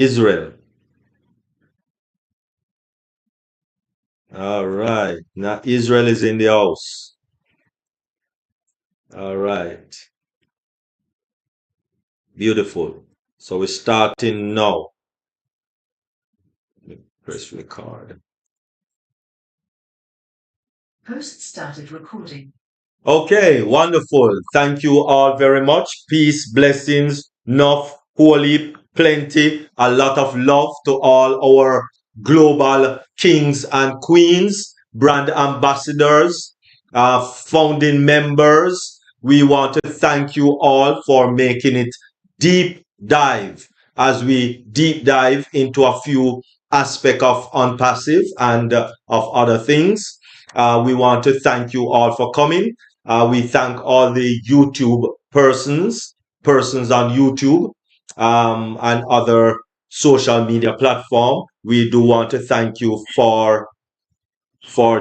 Israel. All right. Now Israel is in the house. All right. Beautiful. So we're starting now. Press record. Host started recording. Okay, wonderful. Thank you all very much. Peace, blessings, enough, holy, plenty, a lot of love to all our global kings and queens, brand ambassadors, founding members. We want to thank you all for making it deep dive as we deep dive into a few aspects of unpassive and of other things. We want to thank you all for coming. We thank all the YouTube persons on YouTube and other social media platform. We do want to thank you for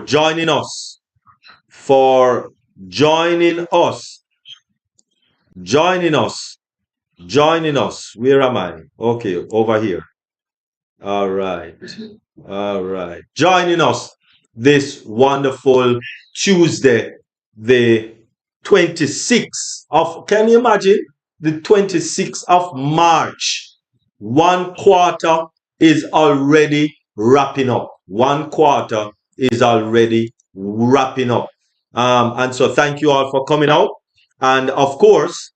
joining us, for joining us, joining us, joining us. Where am I? Okay, over here. All right. All right. Joining us this wonderful Tuesday, the 26th of, can you imagine? The 26th of March. One quarter is already wrapping up. One quarter is already wrapping up. And so thank you all for coming out. And of course,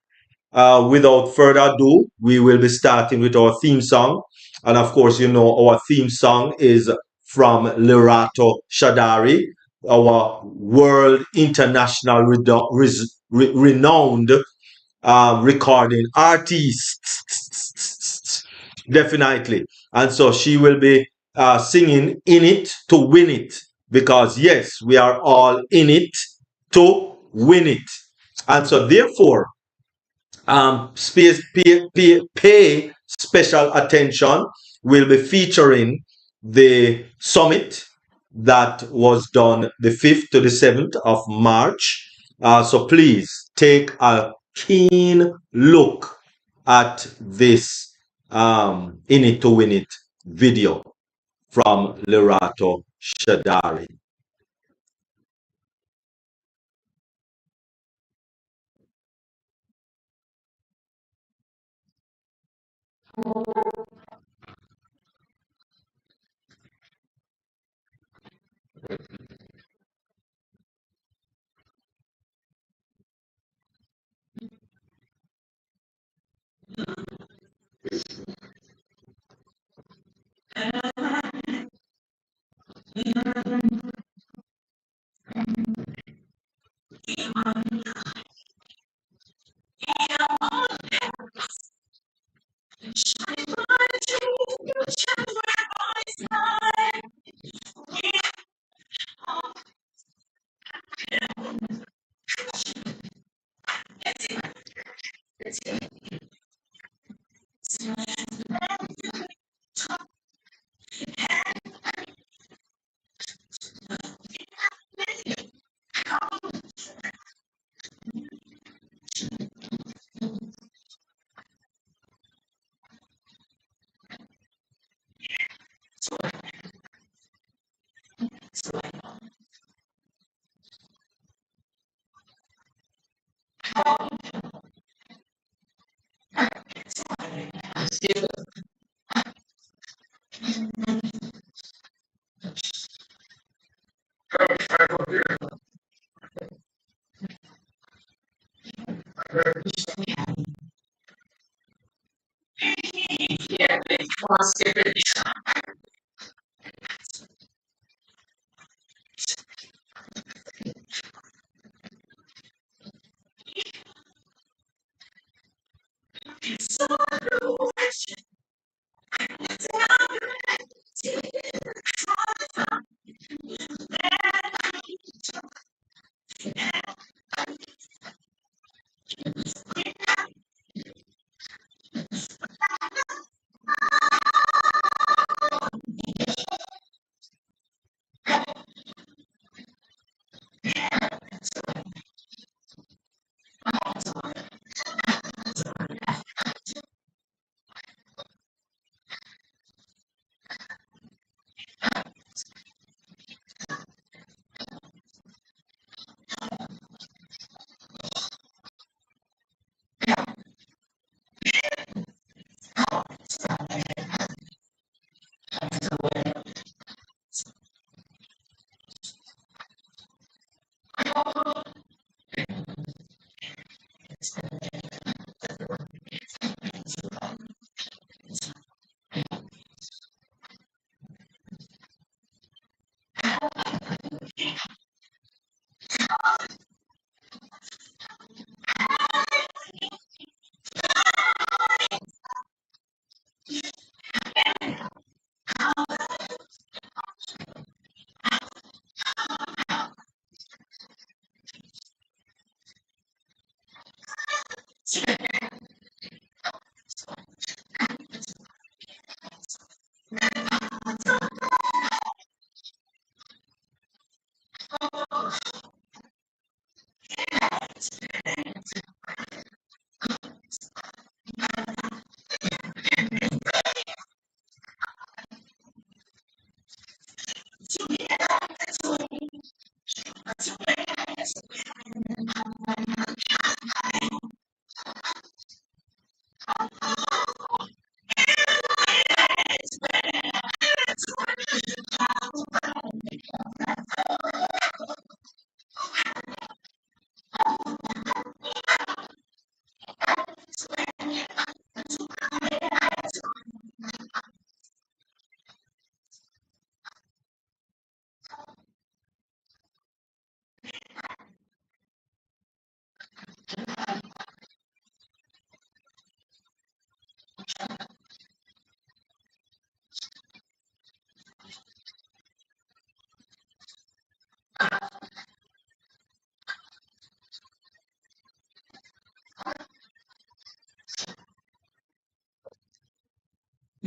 without further ado, we will be starting with our theme song. And of course, you know, our theme song is from Lerato Shadari, our world international renowned recording artist. Definitely. And so she will be singing In It to Win It. Because yes, we are all in it to win it. And so therefore, pay special attention. We'll be featuring the summit that was done the 5th to the 7th of March. So please take a keen look at this In It to Win It video from Lerato Shadari.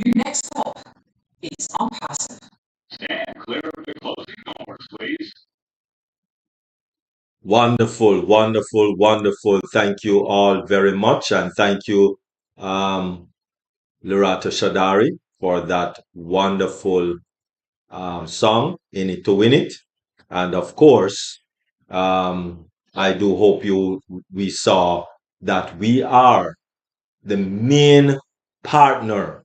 Next up is on passive. Stand clear of the closing doors, please. Wonderful, wonderful, wonderful. Thank you all very much. And thank you, Lorata Shadari, for that wonderful song, In It to Win It. And of course, I do hope we saw that we are the main partner,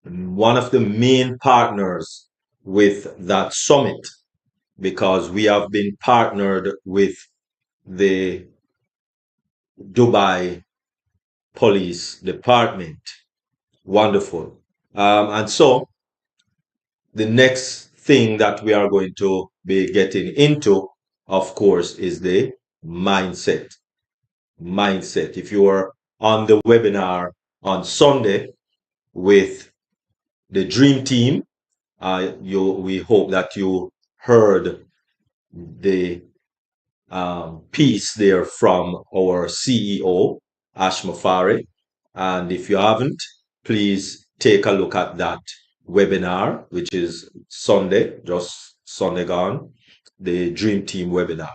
one of the main partners with that summit, because we have been partnered with the Dubai Police Department. Wonderful. And so the next thing that we are going to be getting into, of course, is the mindset. Mindset. If you were on the webinar on Sunday with the Dream Team, we hope that you heard the piece there from our CEO, Ash Mafari. And if you haven't, please take a look at that webinar, which is Sunday, just Sunday gone, the Dream Team webinar.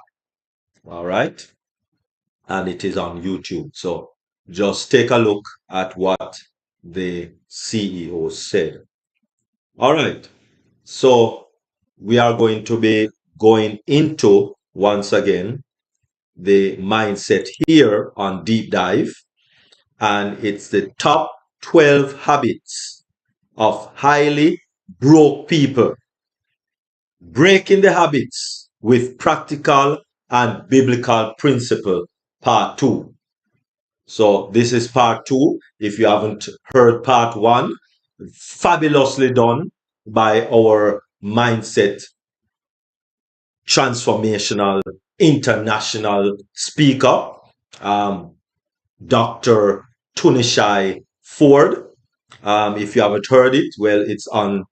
All right. And it is on YouTube. So just take a look at what the CEO said. All right. So we are going to be going into, once again, the mindset here on Deep Dive. And it's the top 12 habits of highly broke people. Breaking the habits with practical and biblical principle, part 2. So this is part 2. If you haven't heard part 1, fabulously done by our mindset transformational international speaker, Dr. Tunishai Ford. If you haven't heard it, well, it's on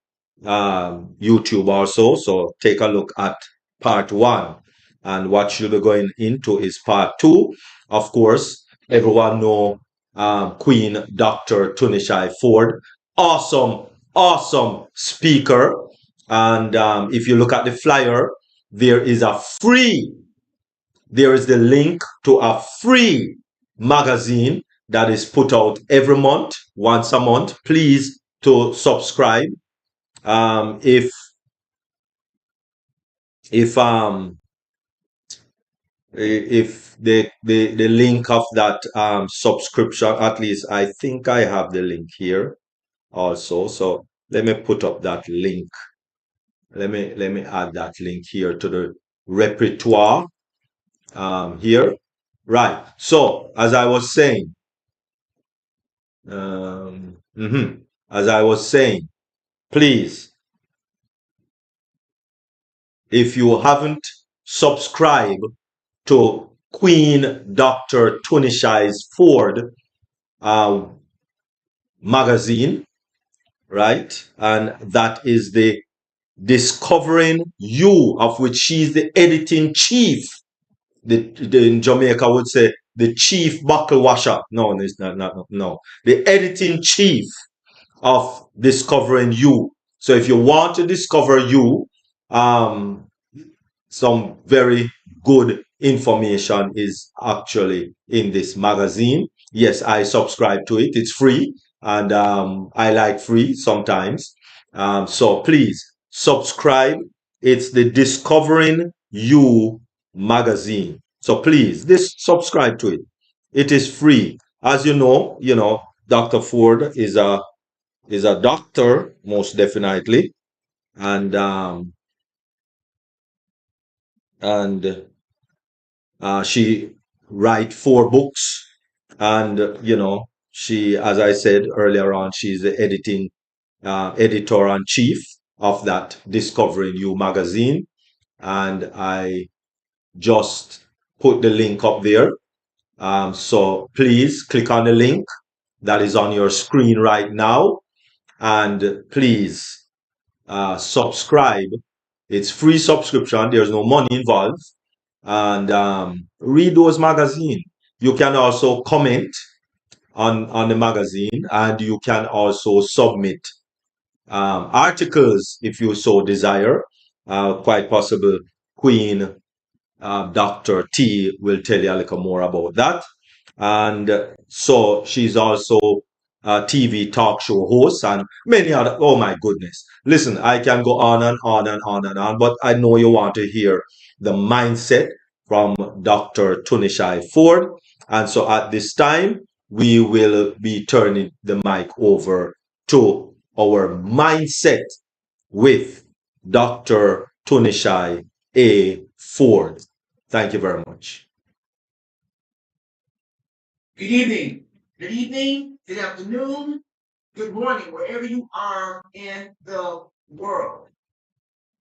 YouTube also. So take a look at part 1. And what you'll be going into is part 2. Of course, everyone know Queen Dr. Tunishai Ford. Awesome, awesome speaker. And if you look at the flyer, there is the link to a free magazine that is put out every month, once a month. Please to subscribe. If the link of that subscription, at least I think I have the link here also. So let me put up that link. Let me add that link here to the repertoire here. Right. So as I was saying, please, if you haven't subscribed to Queen Dr. Tunishai's Ford magazine, right? And that is the Discovering You, of which she's the editing chief. In Jamaica would say the chief buckle washer. No, it's not. No, the editing chief of Discovering You. So if you want to discover you, some very good information is actually in this magazine. Yes, I subscribe to it. It's free, and I like free sometimes. So please subscribe. It's the Discovering You magazine. So please, subscribe to it. It is free. As you know, Dr. Ford is a doctor, most definitely, and she write 4 books, and she, as I said earlier on, she's the editor and chief of that Discovering You magazine, and I just put the link up there. So please click on the link that is on your screen right now, and please subscribe. It's free subscription. There's no money involved. And read those magazines. You can also comment on the magazine, and you can also submit articles if you so desire. Quite possible Queen Dr. T will tell you a little more about that. And so she's also a TV talk show host and many other. Oh my goodness. Listen, I can go on and on and on and on, but I know you want to hear the mindset from Dr. Tunishai Ford. And so at this time, we will be turning the mic over to our mindset with Dr. Tunishai A. Ford. Thank you very much. Good evening. Good evening. Good afternoon. Good morning, wherever you are in the world.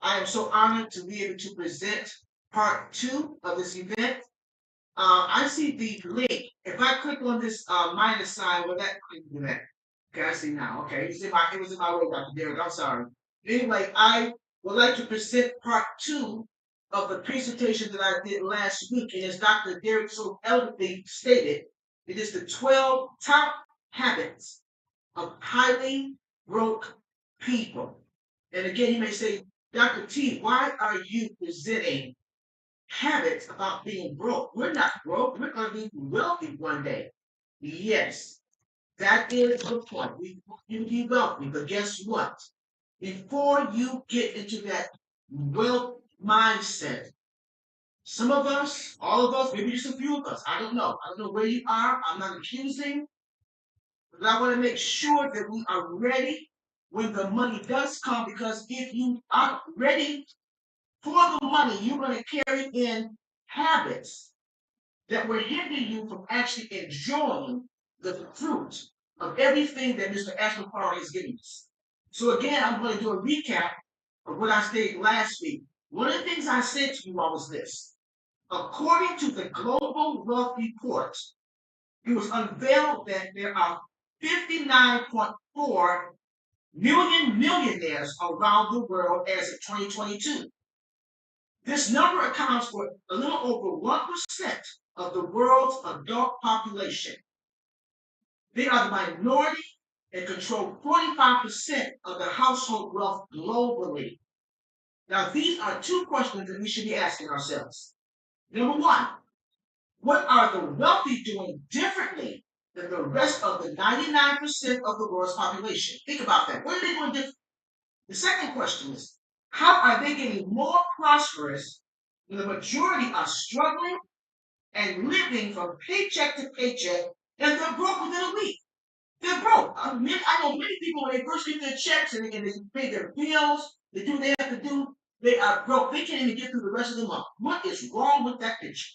I am so honored to be able to present part 2 of this event. I see the link. If I click on this minus sign, will that click do that? Okay, I see now. Okay, it was in my way, Dr. Derek. I'm sorry. Anyway, I would like to present part 2 of the presentation that I did last week. And as Dr. Derek so eloquently stated, it is the 12 top habits of highly broke people. And again, you may say, Dr. T, why are you presenting habits about being broke? We're not broke. We're going to be wealthy one day. Yes, that is the point. We want you to be wealthy. But guess what? Before you get into that wealth mindset, some of us, all of us, maybe just a few of us, I don't know. I don't know where you are. I'm not accusing. But I want to make sure that we are ready when the money does come, because if you aren't ready for the money, you're going to carry in habits that will hinder you from actually enjoying the fruit of everything that Mr. Ashton Parr is giving us. So again, I'm going to do a recap of what I stated last week. One of the things I said to you all was this. According to the Global Wealth Report, it was unveiled that there are 59.4 million millionaires around the world as of 2022. This number accounts for a little over 1% of the world's adult population. They are the minority and control 45% of the household wealth globally. Now, these are two questions that we should be asking ourselves. Number one, what are the wealthy doing differently than the rest of the 99% of the world's population? Think about that. What are they doing different? The second question is, how are they getting more prosperous when the majority are struggling and living from paycheck to paycheck, and they're broke within a week? They're broke. I know many people, when they first get their checks and they pay their bills, they do what they have to do, they are broke. They can't even get through the rest of the month. What is wrong with that picture?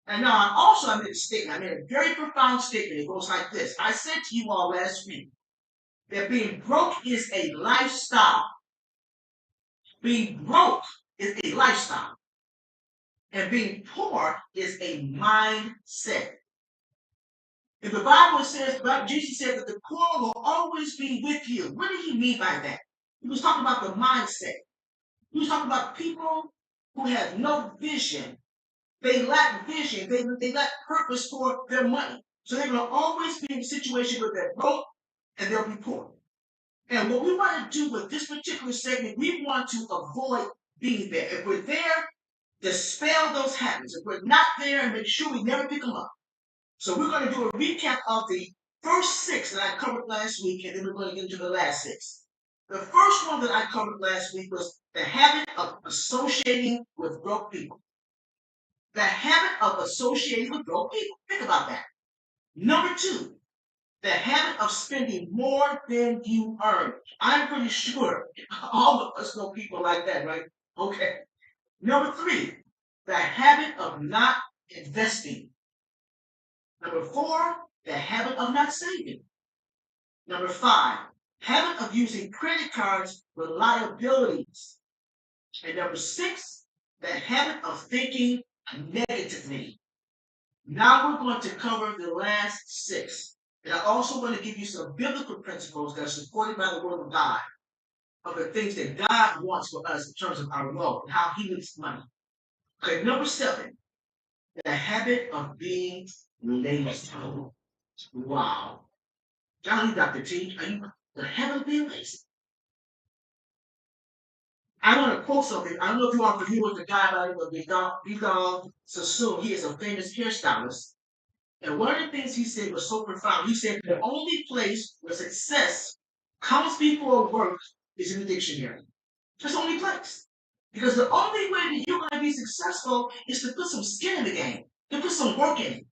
And now I made a statement. I made a very profound statement. It goes like this. I said to you all last week that being broke is a lifestyle. Being broke is a lifestyle. And being poor is a mindset. If the Bible says, Jesus said that the poor will always be with you. What did he mean by that? He was talking about the mindset. He was talking about people who have no vision. They lack vision. They lack purpose for their money. So they're going to always be in a situation where they're broke and they'll be poor. And what we want to do with this particular segment, we want to avoid being there. If we're there, dispel those habits. If we're not there, and make sure we never pick them up. So we're going to do a recap of the first 6 that I covered last week, and then we're going to get into the last 6. The first one that I covered last week was the habit of associating with broke people. The habit of associating with broke people. Think about that. Number 2, the habit of spending more than you earn. I'm pretty sure all of us know people like that, right? Okay. Number 3, the habit of not investing. Number 4, the habit of not saving. Number 5, habit of using credit cards with liabilities. And number 6, the habit of thinking negatively. Now we're going to cover the last 6. And I also want to give you some biblical principles that are supported by the Word of God, of the things that God wants for us in terms of our wealth and how He makes money. Okay, number 7, the habit of being lazy. Wow. Golly, Dr. T, are you the hell of being lazy? I want to quote something. I don't know if you are familiar with the guy by the name of Bidal Sassoon. He is a famous hairstylist. And one of the things he said was so profound. He said the only place where success comes before work is in the dictionary. That's the only place. Because the only way that you're going to be successful is to put some skin in the game, to put some work in it.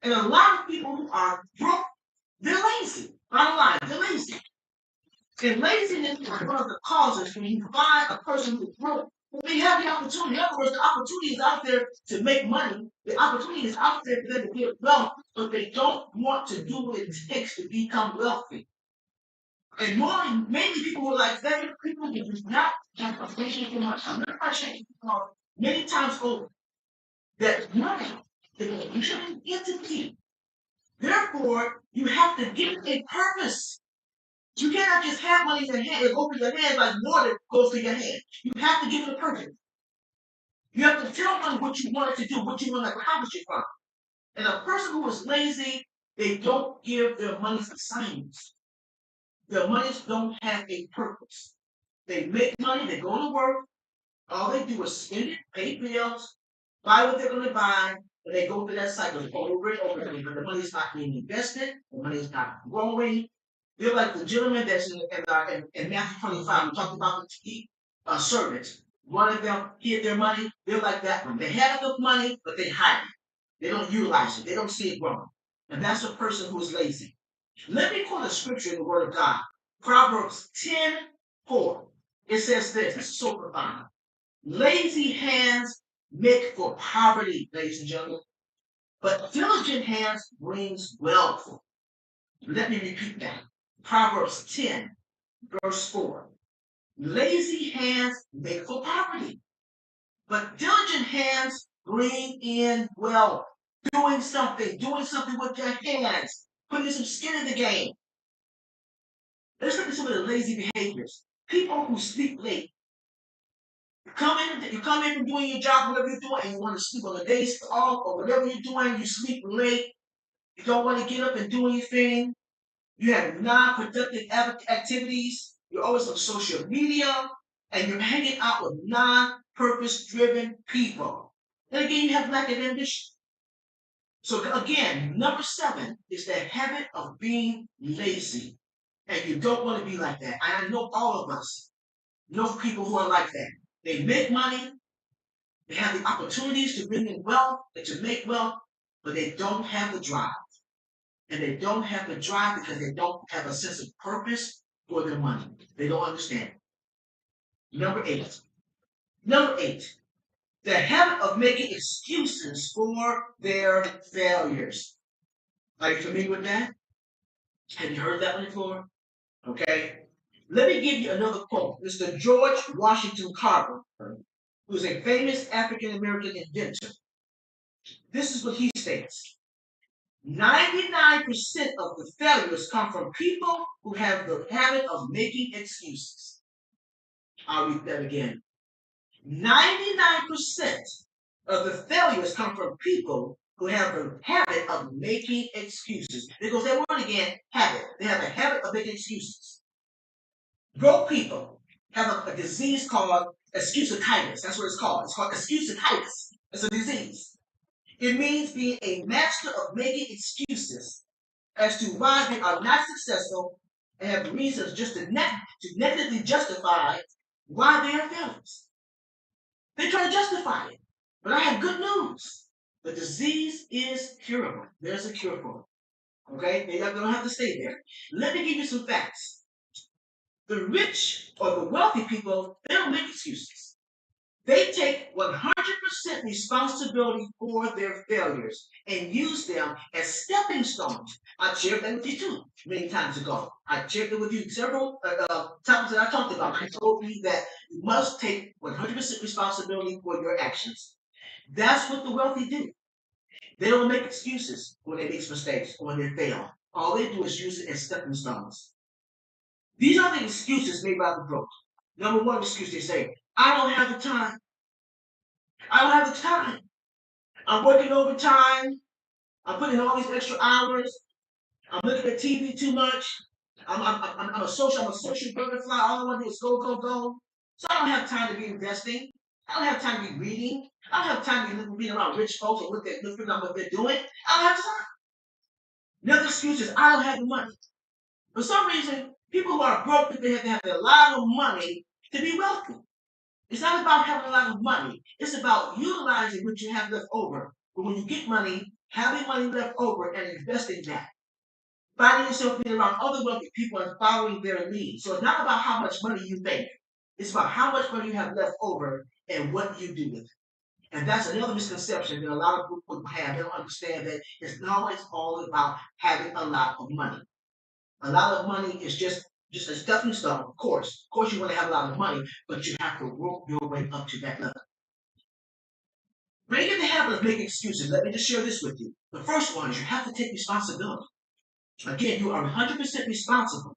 And a lot of people who are broke, they're lazy. Bottom line, they're lazy. And laziness is one of the causes when you find a person who's broke. They have the opportunity. In other words, the opportunity is out there to make money. The opportunity is out there for them to get wealth, but they don't want to do what it takes to become wealthy. And mainly people who are like that, people who do not have a patient too much. I'm not changing many times over that money is a living entity. Therefore, you have to give it a purpose. You cannot just have money in your hand and open your hand like water goes to your hand. You have to give it a purpose. You have to tell money what you want it to do, what you want to accomplish it from. And a person who is lazy, they don't give their money assignments. Their monies don't have a purpose. They make money, they go to work, all they do is spend it, pay bills, buy what they're going to buy, and they go through that cycle over and over again. But the money's not being invested, the money's not growing. They're like the gentleman that's in Matthew 25, we talked about the servants. One of them hid their money. They're like that one. They have enough money, but they hide it. They don't utilize it. They don't see it growing. And that's a person who is lazy. Let me quote a scripture in the Word of God. Proverbs 10:4. It says this. This is so profound. Lazy hands make for poverty, ladies and gentlemen, but diligent hands brings wealth. Let me repeat that. Proverbs 10:4. Lazy hands make for poverty, but diligent hands bring in wealth. Doing something with your hands, putting some skin in the game. Let's look at some of the lazy behaviors. People who sleep late. You come in from doing your job, whatever you're doing, and you want to sleep on the days off or whatever you're doing, you sleep late. You don't want to get up and do anything. You have non-productive activities. You're always on social media, and you're hanging out with non-purpose-driven people. And again, you have lack of ambition. So again, number 7 is the habit of being lazy. And you don't want to be like that. I know all of us know people who are like that. They make money, they have the opportunities to bring in wealth and to make wealth, but they don't have the drive. And they don't have the drive because they don't have a sense of purpose for their money. They don't understand. Number 8. Number 8. The habit of making excuses for their failures. Are you familiar with that? Have you heard that one before? Okay. Let me give you another quote. Mr. George Washington Carver, who's a famous African American inventor. This is what he states. 99% of the failures come from people who have the habit of making excuses. I'll read that again. 99% of the failures come from people who have the habit of making excuses. There goes that word again, habit. They have a habit of making excuses. Broke people have a disease called excusatitis. That's what it's called. It's called excusatitis. It's a disease. It means being a master of making excuses as to why they are not successful and have reasons just to negatively justify why they are failures. They try to justify it. But I have good news. The disease is curable. There's a cure for it. Okay? They don't have to stay there. Let me give you some facts. The rich or the wealthy people, they don't make excuses. They take 100% responsibility for their failures and use them as stepping stones. I shared that with you too many times ago. I shared that with you several topics that I talked about. I told you that you must take 100% responsibility for your actions. That's what the wealthy do. They don't make excuses when they make mistakes or when they fail. All they do is use it as stepping stones. These are the excuses made by the broke. Number 1 excuse, they say, I don't have the time. I don't have the time. I'm working overtime. I'm putting in all these extra hours. I'm looking at TV too much. I'm a social butterfly. All I want to do is go, go, go. So I don't have time to be investing. I don't have time to be reading. I don't have time to be reading around rich folks and looking at what they're doing. I don't have time. Another excuse is I don't have the money. For some reason, people who are broke, they have to have a lot of money to be wealthy. It's not about having a lot of money. It's about utilizing what you have left over. But when you get money, having money left over and investing that. Finding yourself being around other wealthy people and following their lead. So it's not about how much money you make. It's about how much money you have left over and what you do with it. And that's another misconception that a lot of people have. They don't understand that it's not always all about having a lot of money. A lot of money is just a stepping stone, of course. Of course, you want to have a lot of money, but you have to work your way up to that level. When you get the habit of making excuses, let me just share this with you. The first one is you have to take responsibility. Again, you are 100% responsible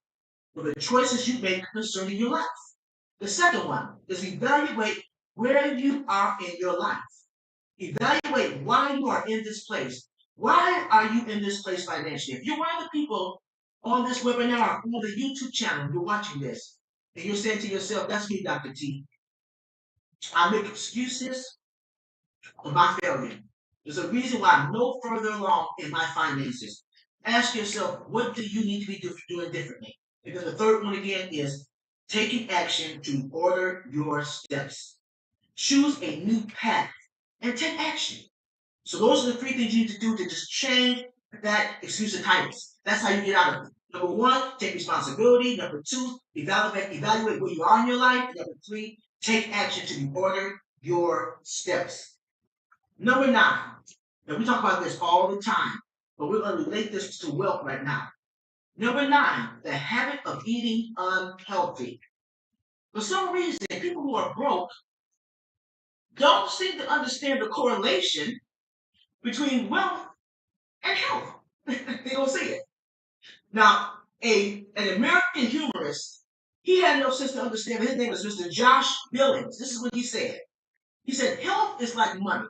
for the choices you make concerning your life. The second one is evaluate where you are in your life. Evaluate why you are in this place. Why are you in this place financially? If you're one of the people on this webinar, on the YouTube channel, you're watching this, and you're saying to yourself, that's me, Dr. T. I make excuses for my failure. There's a reason why I'm no further along in my finances. Ask yourself, what do you need to be doing differently? And then the third one again is taking action to order your steps. Choose a new path and take action. So those are the three things you need to do to just change that excuse and titles. That's how you get out of it. Number one, take responsibility. Number two, evaluate where you are in your life. And number three, take action to order your steps. Number 9, and we talk about this all the time, but we're going to relate this to wealth right now. Number 9, the habit of eating unhealthy. For some reason, people who are broke don't seem to understand the correlation between wealth and health. They don't see it. Now, an American humorist, he had no sense to understand. His name was Mr. Josh Billings. This is what he said. He said, health is like money.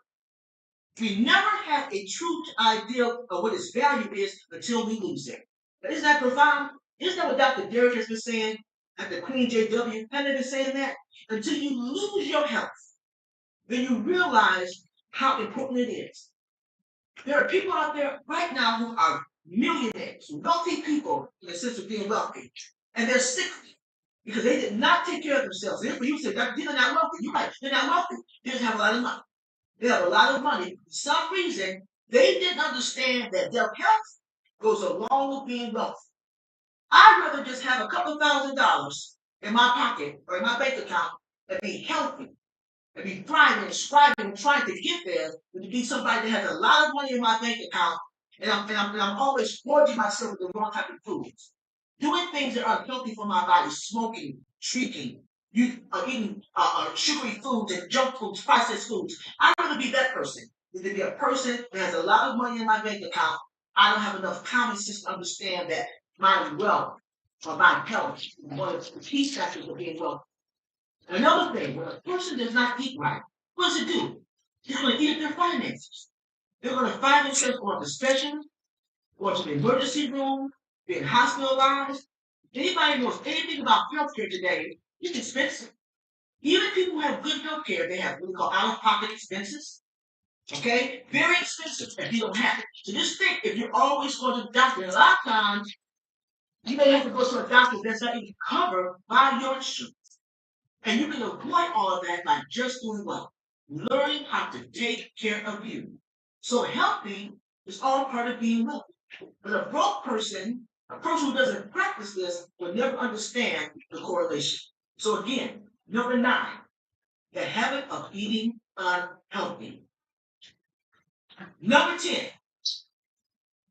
We never have a true idea of what its value is until we lose it. Now, isn't that profound? Isn't that what Dr. Derek has been saying at the Queen JW? Have they been saying that? Until you lose your health, then you realize how important it is. There are people out there right now who are millionaires, wealthy people in the sense of being wealthy, and they're sickly because they did not take care of themselves. Therefore, you say, they're not wealthy. You're right, they're not wealthy. They just have a lot of money. They have a lot of money. For some reason, they didn't understand that their health goes along with being wealthy. I'd rather just have a couple $1,000s in my pocket or in my bank account and be healthy and be thriving, striving, trying to get there than to be somebody that has a lot of money in my bank account and I'm always gorging myself with the wrong type of foods. Doing things that are unhealthy for my body, smoking, drinking, eating sugary foods and junk foods, processed foods. I'd rather be that person than to be a person that has a lot of money in my bank account. I don't have enough common sense to understand that my wealth or my health is one of the key factors of being wealthy. Another thing, when a person does not eat right, what does it do? It's going to eat up their finances. They're going to find themselves going to specialists, going to the emergency room, being hospitalized. Anybody knows anything about healthcare today, it's expensive. Even people who have good healthcare, they have what we call out-of-pocket expenses. Okay? Very expensive if you don't have it. So just think, if you're always going to the doctor, a lot of times, you may have to go to a doctor that's not even covered by your insurance. And you can avoid all of that by just doing what? Learning how to take care of you. So healthy is all part of being wealthy. But a broke person, a person who doesn't practice this, will never understand the correlation. So again, number 9, the habit of eating unhealthy. Number 10,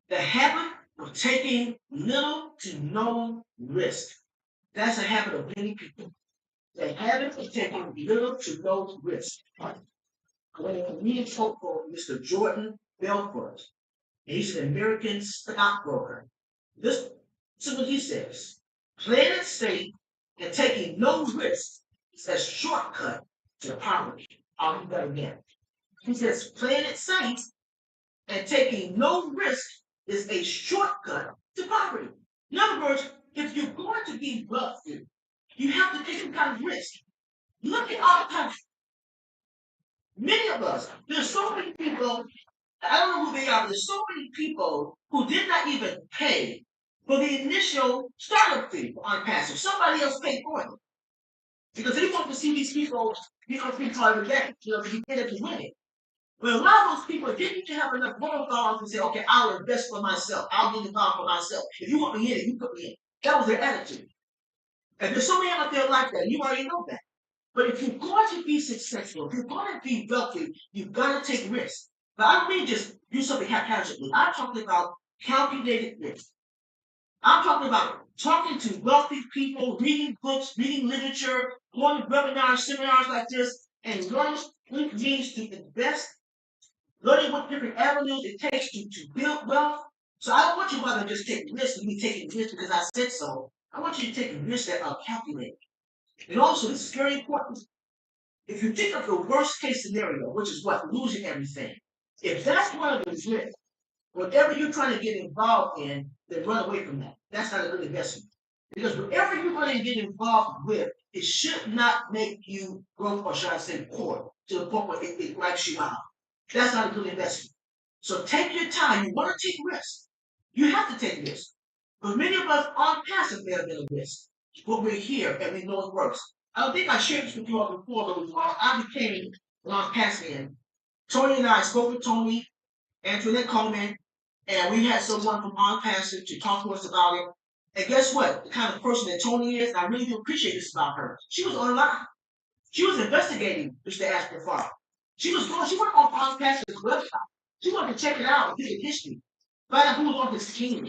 the habit of taking little to no risk. That's a habit of many people. The habit of taking little to no risk. When a comedian spoke for Mr. Jordan Belfort, he's an American stockbroker. This is what he says. Playing it safe and taking no risk is a shortcut to poverty. I'll do that again. He says playing it safe and taking no risk is a shortcut to poverty. In other words, if you're going to be wealthy, you have to take some kind of risk. Look at our country. Many of us, there's so many people, I don't know who they are, but there's so many people who did not even pay for the initial startup fee on passive. Somebody else paid for it. Because they want to see these people, be part of the game, to get it to win it. But a lot of those people didn't have enough wherewithal to say, okay, I'll invest for myself. I'll get involved for myself. If you want me in it, you put me in. That was their attitude. And there's so many out there like that. You already know that. But if you're going to be successful, if you're going to be wealthy, you've got to take risks. But I don't mean just do something haphazardly. I'm talking about calculated risk. I'm talking about talking to wealthy people, reading books, reading literature, going to webinars, seminars like this, and learning what it means to invest, learning what different avenues it takes to build wealth. So I don't want you to just take risks and be taking risks because I said so. I want you to take risks that are calculated. And also, this is very important. If you think of the worst case scenario, which is what? Losing everything. If that's one of the risks, whatever you're trying to get involved in, then run away from that. That's not a good investment. Because whatever you're going to get involved with, it should not make you broke, or should I say poor, to the point where it wipes you out. That's not a good investment. So take your time. You want to take risks. You have to take risks. But many of us aren't passive there than a risk. But we're here and we know it works. I don't think I shared this with you all before, but I became passive. Tony and I spoke with Tony, Antoinette Coleman, and we had someone from On Passive to talk to us about it. And guess what? The kind of person that Tony is, and I really do appreciate this about her. She was online. She was investigating Mr. Asper Farm. She went on On Passive's website. She wanted to check it out, get the history, find out who was on his team,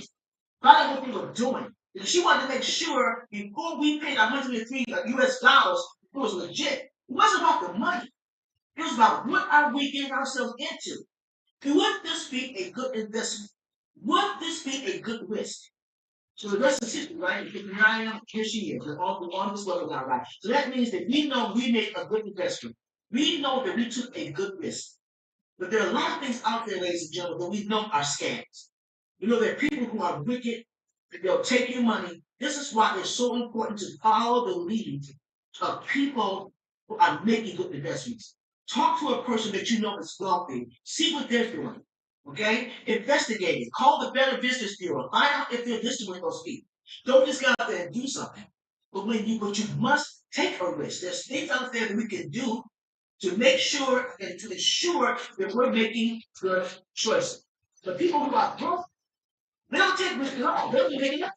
find out what they were doing. Because she wanted to make sure before we paid $103 US, it was legit. It wasn't about the money. It was about what are we getting ourselves into. Would this be a good investment? Would this be a good risk? So the rest is history, right? 59, here she is. We're on this level now, right? So that means that we know we made a good investment. We know that we took a good risk. But there are a lot of things out there, ladies and gentlemen, that we know are scams. You know, there are people who are wicked, they'll take your money. This is why it's so important to follow the lead of people who are making good investments. Talk to a person that you know is wealthy. See what they're doing. Okay? Investigate it. Call the Better Business Bureau. Find out if they're listening with those people. Don't just go out there and do something. But you must take a risk. There's things out there that we can do to make sure and to ensure that we're making good choices. The people who are broke, they don't take risk at all. They'll be making up.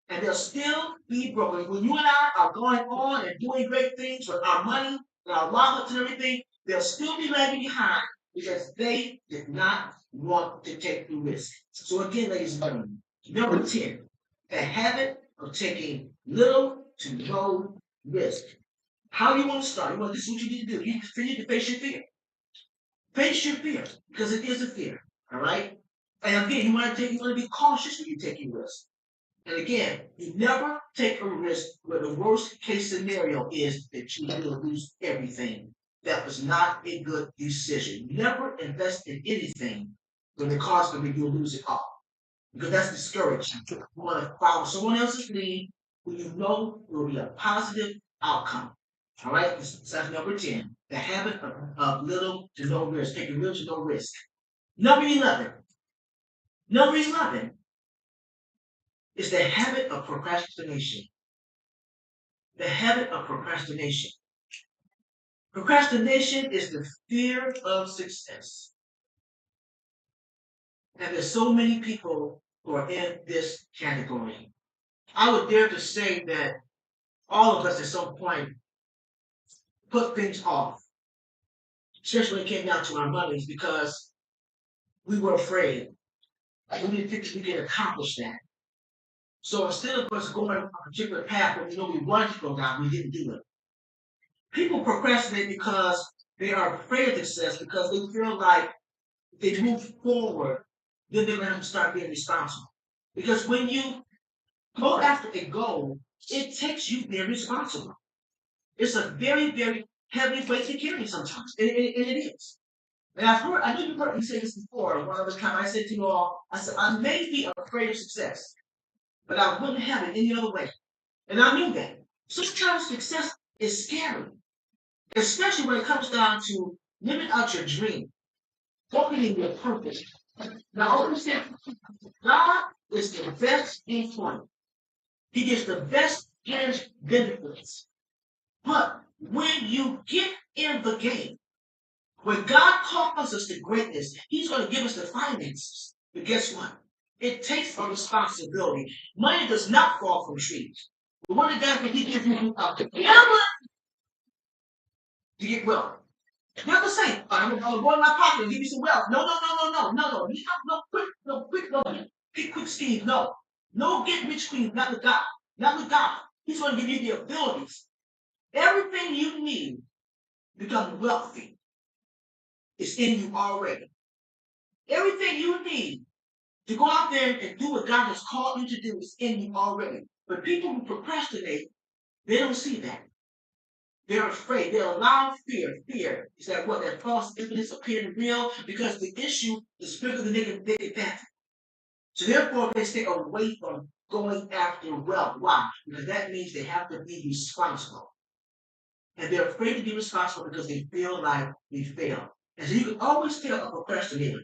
And they'll still be broke. When you and I are going on and doing great things with our money and our wallets and everything, they'll still be lagging behind because they did not want to take the risk. So again, ladies and gentlemen, number 10, the habit of taking little to no risk. How do you want to start? Well, this is what you need to do. You need to face your fear. Face your fear, because it is a fear. All right? And again, you want to be cautious when you take your risk. And again, you never take a risk where the worst case scenario is that you will lose everything. That was not a good decision. Never invest in anything when the cost of it you'll lose it all. Because that's discouraging. You want to follow someone else's lead who you know will be a positive outcome. All right? That's number 10. The habit of little to no risk. Taking little to no risk. Number 11. Number 11 is the habit of procrastination. The habit of procrastination. Procrastination is the fear of success. And there's so many people who are in this category. I would dare to say that all of us at some point put things off, especially when it came down to our monies, because we were afraid. We didn't think we could accomplish that. So instead of us going on a particular path that we know we wanted to go down, we didn't do it. People procrastinate because they are afraid of success, because they feel like if they move forward, then they're going to start being responsible. Because when you go after a goal, it takes you being responsible. It's a very, very heavy weight to carry sometimes, and it is. And I know you've heard me say this before. One other time I said to you all, I said, I may be afraid of success, but I wouldn't have it any other way. And I knew that. Sometimes success is scary, especially when it comes down to living out your dream, walking in your purpose. Now, understand, God is the best employer. He gives the best benefits. But when you get in the game, when God calls us to greatness, He's going to give us the finances. But guess what? It takes a responsibility. Money does not fall from trees. The one of God, He gives you a hammer to get wealth. You have to say, I'm going to go in my pocket and give you some wealth. No. Quick schemes. No. No get rich schemes, not with God. Not with God. He's going to give you the abilities. Everything you need to become wealthy is in you already. Everything you need to go out there and do what God has called you to do is in you already. But people who procrastinate, they don't see that. They're afraid. They allow fear. Fear is that what that false evidence appearing real because the issue is bigger than they can fathom. So therefore, they stay away from going after wealth. Why? Because that means they have to be responsible. And they're afraid to be responsible because they feel like they fail. And so you can always tell a procrastinator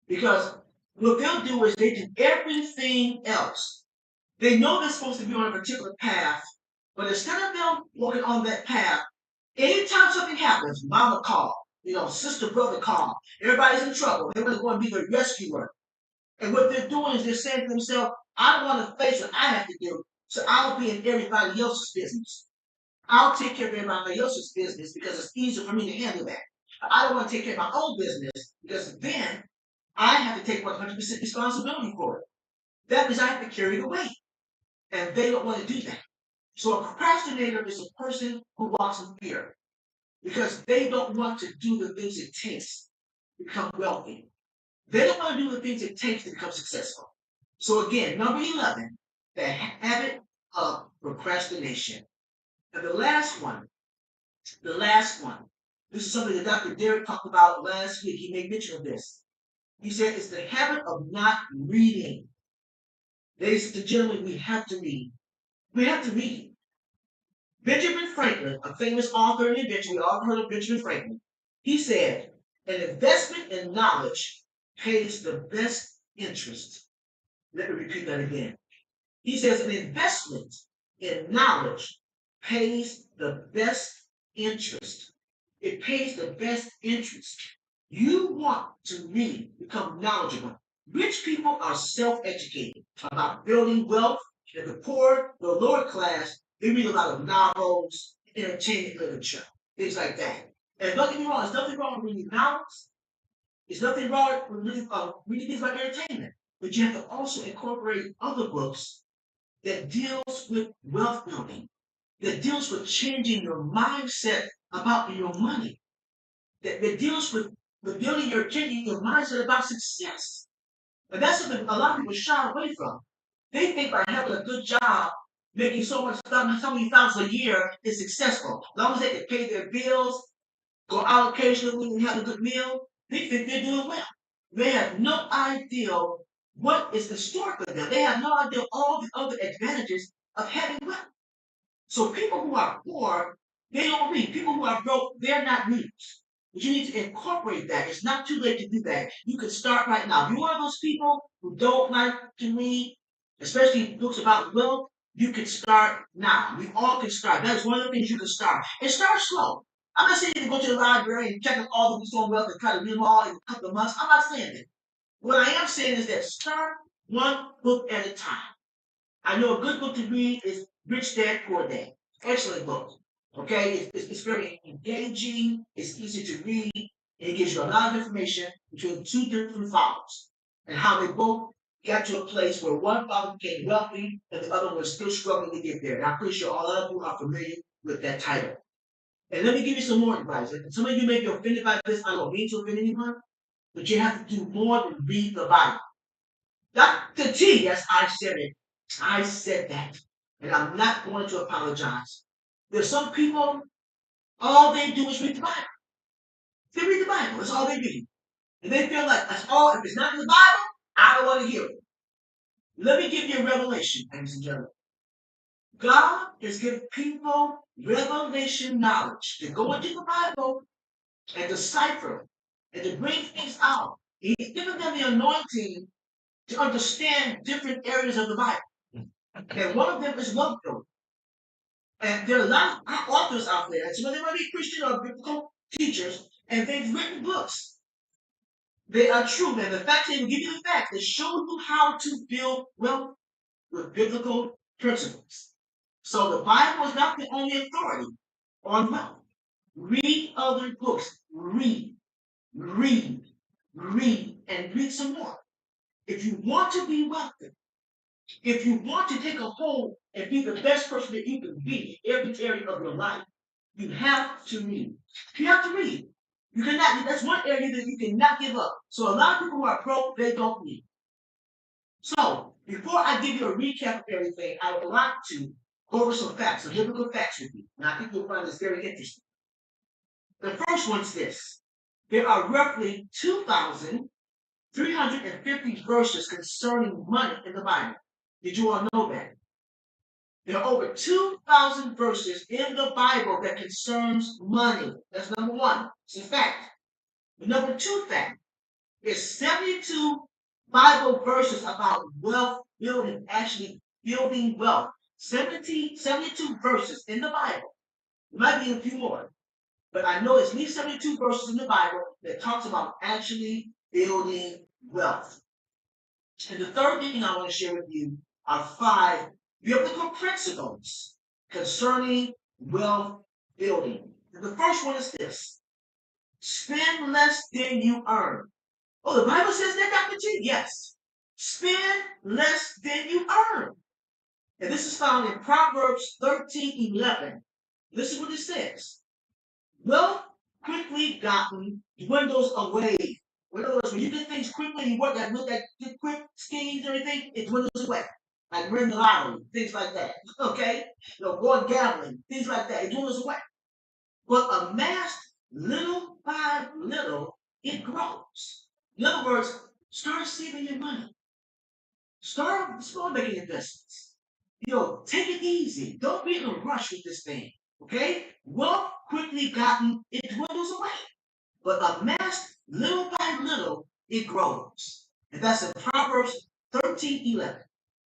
because what they'll do is they do everything else. They know they're supposed to be on a particular path, but instead of them walking on that path, anytime something happens, mama call, sister, brother call, everybody's in trouble, everybody's going to be the rescuer. And what they're doing is they're saying to themselves, I don't want to face what I have to do, so I'll be in everybody else's business. I'll take care of everybody else's business because it's easier for me to handle that. I don't want to take care of my own business because then I have to take 100% responsibility for it. That means I have to carry the weight. And they don't want to do that. So a procrastinator is a person who walks in fear because they don't want to do the things it takes to become wealthy. They don't want to do the things it takes to become successful. So again, number 11, the habit of procrastination. And the last one, this is something that Dr. Derek talked about last week. He made mention of this. He said it's the habit of not reading. Ladies and gentlemen, we have to read. We have to read. Benjamin Franklin, a famous author and inventor, we all heard of Benjamin Franklin. He said, an investment in knowledge pays the best interest. Let me repeat that again. He says an investment in knowledge pays the best interest. It pays the best interest. You want to really become knowledgeable. Rich people are self-educated about building wealth, and the poor, the lower class, they read a lot of novels, entertainment literature, things like that. And don't get me wrong, there's nothing wrong with reading novels. There's nothing wrong with reading things like entertainment. But you have to also incorporate other books that deals with wealth building, that deals with changing your mindset about your money, that deals with changing your mindset about success. And that's something a lot of people shy away from. They think by having a good job, making so many thousands a year is successful. As long as they can pay their bills, go out occasionally and have a good meal, they think they're doing well. They have no idea what is in store for them. They have no idea all the other advantages of having wealth. So people who are poor, they don't read. People who are broke, they're not readers. But you need to incorporate that. It's not too late to do that. You can start right now. If you're one of those people who don't like to read, especially books about wealth, you can start now. We all can start. That is one of the things you can start. And start slow. I'm not saying you can go to the library and check out all the books on wealth and try to read them all in a couple of months. I'm not saying that. What I am saying is that start one book at a time. I know a good book to read is Rich Dad Poor Dad. Excellent book. Okay, it's very engaging. It's easy to read. And it gives you a lot of information between two different fathers and how they both got to a place where one father became wealthy and the other one was still struggling to get there. And I'm pretty sure all of you are familiar with that title. And let me give you some more advice. And some of you may be offended by this. I don't mean to offend anyone, but you have to do more than read the Bible. Dr. T, yes, I said it. I said that. And I'm not going to apologize. There's some people, all they do is read the Bible. They read the Bible. That's all they read. And they feel like that's all. If it's not in the Bible, I don't want to hear it. Let me give you a revelation, ladies and gentlemen. God has given people revelation knowledge to go into the Bible and decipher and to bring things out. He's given them the anointing to understand different areas of the Bible. And one of them is love building. And there are a lot of authors out there, and some of them might be Christian or biblical teachers, and they've written books. They are true, man. The facts, they will give you the facts. They show you how to build wealth with biblical principles. So the Bible is not the only authority on wealth. Read other books. Read, read, read, and read some more. If you want to be wealthy, if you want to take a hold and be the best person that you can be in every area of your life, you have to read. You have to read. You cannot, that's one area that you cannot give up. So a lot of people who are broke, they don't read. So before I give you a recap of everything, I would like to go over some facts, some biblical facts with you. And I think you'll find this very interesting. The first one's this. There are roughly 2,350 verses concerning money in the Bible. Did you all know that? There are over 2,000 verses in the Bible that concerns money. That's number one. It's a fact. The number two fact is 72 Bible verses about wealth building, actually building wealth. 72 verses in the Bible. There might be a few more, but I know at least 72 verses in the Bible that talks about actually building wealth. And the third thing I want to share with you are 5 biblical principles concerning wealth building. And the first one is this: spend less than you earn. Oh, the Bible says that, Dr. G? Yes. Spend less than you earn. And this is found in Proverbs 13:11. Listen what it says. Wealth quickly gotten dwindles away. In other words, when you get things quickly, you work that get quick schemes, everything, it dwindles away. Like winning the lottery, things like that. Okay? Going gambling, things like that. It dwindles away. But amassed little by little, it grows. In other words, start saving your money. Start making investments. Take it easy. Don't be in a rush with this thing. Okay? Wealth quickly gotten, it dwindles away. But amassed little by little, it grows. And that's in Proverbs 13:11.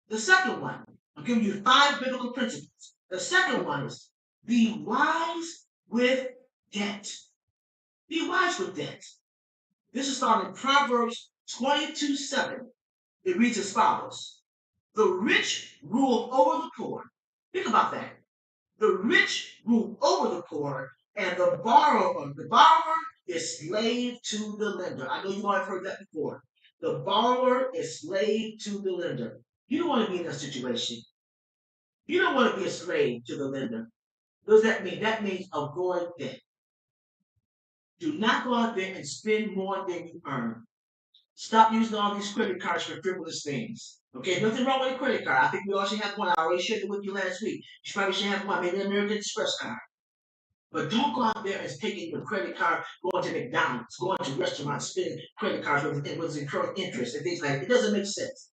The second one, I'm giving you 5 biblical principles. The second one is be wise with debt. Be wise with debt. This is found in Proverbs 22:7. It reads as follows: the rich rule over the poor. Think about that. The rich rule over the poor, and the borrower is slave to the lender. I know you might have heard that before. The borrower is slave to the lender. You don't want to be in that situation. You don't want to be a slave to the lender. What does that mean? That means avoid debt. Do not go out there and spend more than you earn. Stop using all these credit cards for frivolous things. Okay, nothing wrong with a credit card. I think we all should have one. I already shared it with you last week. You probably should have one, maybe an American Express card. But don't go out there and taking your credit card, going to McDonald's, going to restaurants, spending credit cards with incurring interest and things like that. It doesn't make sense.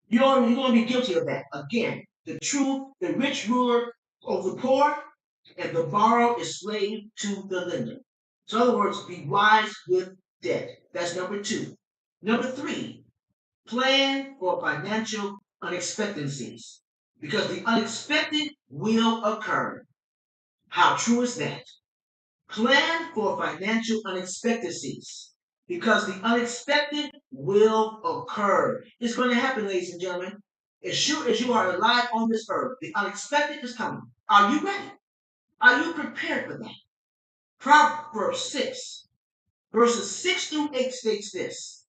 You're going to be guilty of that. Again, the rich ruler over the poor, and the borrower is slave to the lender. So in other words, be wise with debt. That's number 2. Number 3, plan for financial unexpectancies, because the unexpected will occur. How true is that? Plan for financial unexpectancies, because the unexpected will occur. It's going to happen, ladies and gentlemen. As sure as you are alive on this earth, the unexpected is coming. Are you ready? Are you prepared for that? Proverbs 6, verses 6 through 8 states this: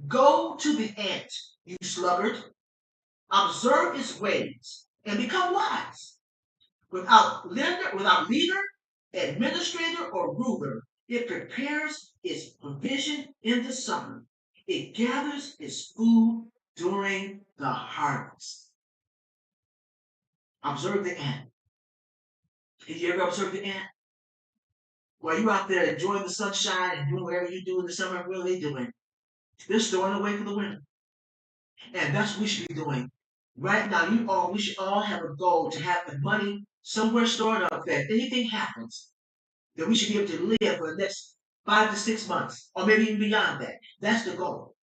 go to the ant, you sluggard, observe its ways, and become wise. Without leader, administrator, or ruler, it prepares its provision in the summer. It gathers its food during the harvest. Observe the ant. Did you ever observe the ant? While you're out there enjoying the sunshine and doing whatever you do in the summer, what are they doing? They're storing away for the winter. And that's what we should be doing. Right now, we should all have a goal to have the money somewhere stored up that if anything happens, that we should be able to live for the next 5 to 6 months, or maybe even beyond that. That's the goal.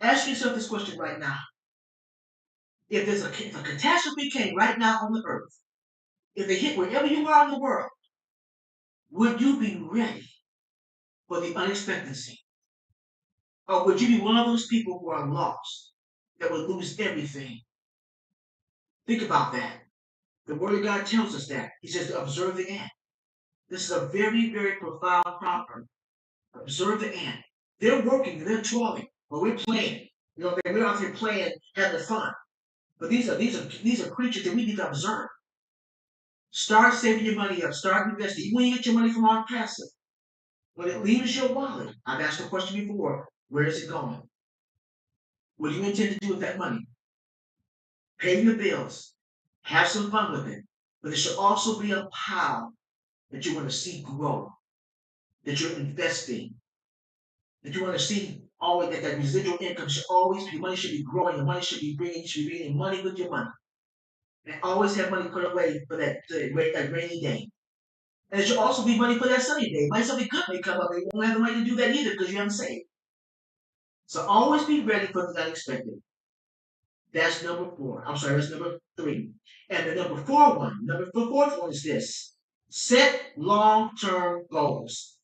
Ask yourself this question right now. If a catastrophe came right now on the earth, if it hit wherever you are in the world, would you be ready for the unexpectancy? Or would you be one of those people who are lost, that would lose everything? Think about that. The Word of God tells us that. He says to observe the ant. This is a very, very profound proverb. Observe the ant. They're working, they're toiling, but we're playing. We're out here playing, having fun. But these are creatures that we need to observe. Start saving your money up. Start investing. Even when you get your money from on passive, when it leaves your wallet, I've asked the question before, where is it going? What do you intend to do with that money? Pay your bills. Have some fun with it. But it should also be a pile that you want to see grow, that you're investing, that you want to see always that residual income should always be, money should be growing, your money should be bringing money with your money. And always have money put away for that rainy day. And it should also be money for that sunny day. Might something good may come up, and you won't have the money to do that either because you haven't saved. So always be ready for the unexpected. That's number 4. I'm sorry, that's number 3. And the fourth one is this. Set long-term goals.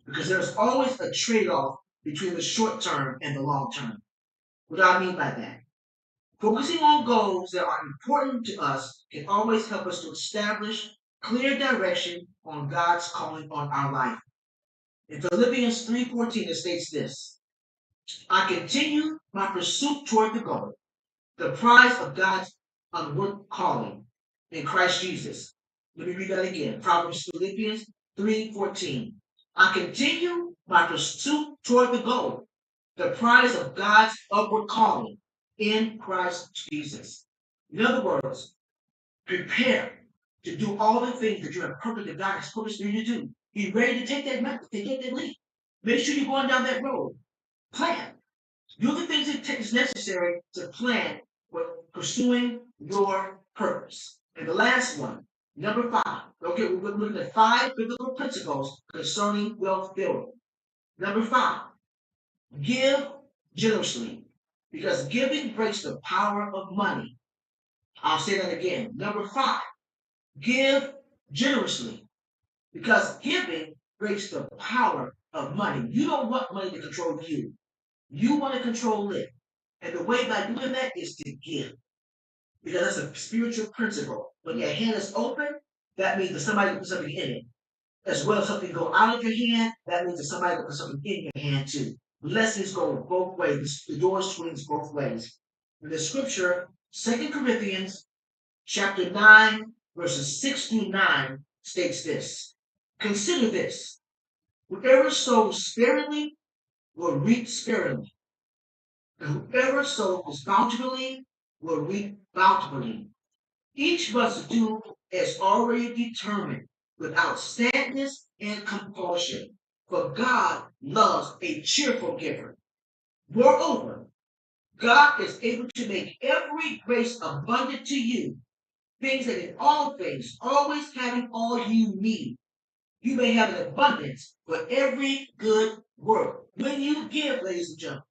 Because there's always a trade-off between the short term and the long term. What do I mean by that? Focusing on goals that are important to us can always help us to establish clear direction on God's calling on our life. In Philippians 3:14, it states this: I continue my pursuit toward the goal, the prize of God's upward calling in Christ Jesus. Let me read that again. Philippians 3:14. I continue my pursuit toward the goal, the prize of God's upward calling in Christ Jesus. In other words, prepare to do all the things that you have purpose that God has purposed for you to do. Be ready to take that method, to take that leap. Make sure you're going down that road. Plan. Do the things it is necessary to plan with pursuing your purpose. And the last one, number 5. Okay, we're looking at 5 biblical principles concerning wealth building. Number 5, give generously, because giving breaks the power of money. I'll say that again. Number 5, give generously, because giving breaks the power of money. You don't want money to control you. You want to control it. And the way by doing that is to give. Because that's a spiritual principle. When your hand is open, that means that somebody can put something in it. As well as something go out of your hand, that means that somebody can put something in your hand too. Blessings go both ways. The door swings both ways. In the scripture, 2 Corinthians chapter 9, verses 6 through 9 states this. Consider this. Whoever sows sparingly will reap sparingly. And whoever sows bountifully will reap bountifully. Each must do as already determined, without sadness and compulsion. For God loves a cheerful giver. Moreover, God is able to make every grace abundant to you, things that in all things, always having all you need, you may have an abundance for every good work. When you give, ladies and gentlemen,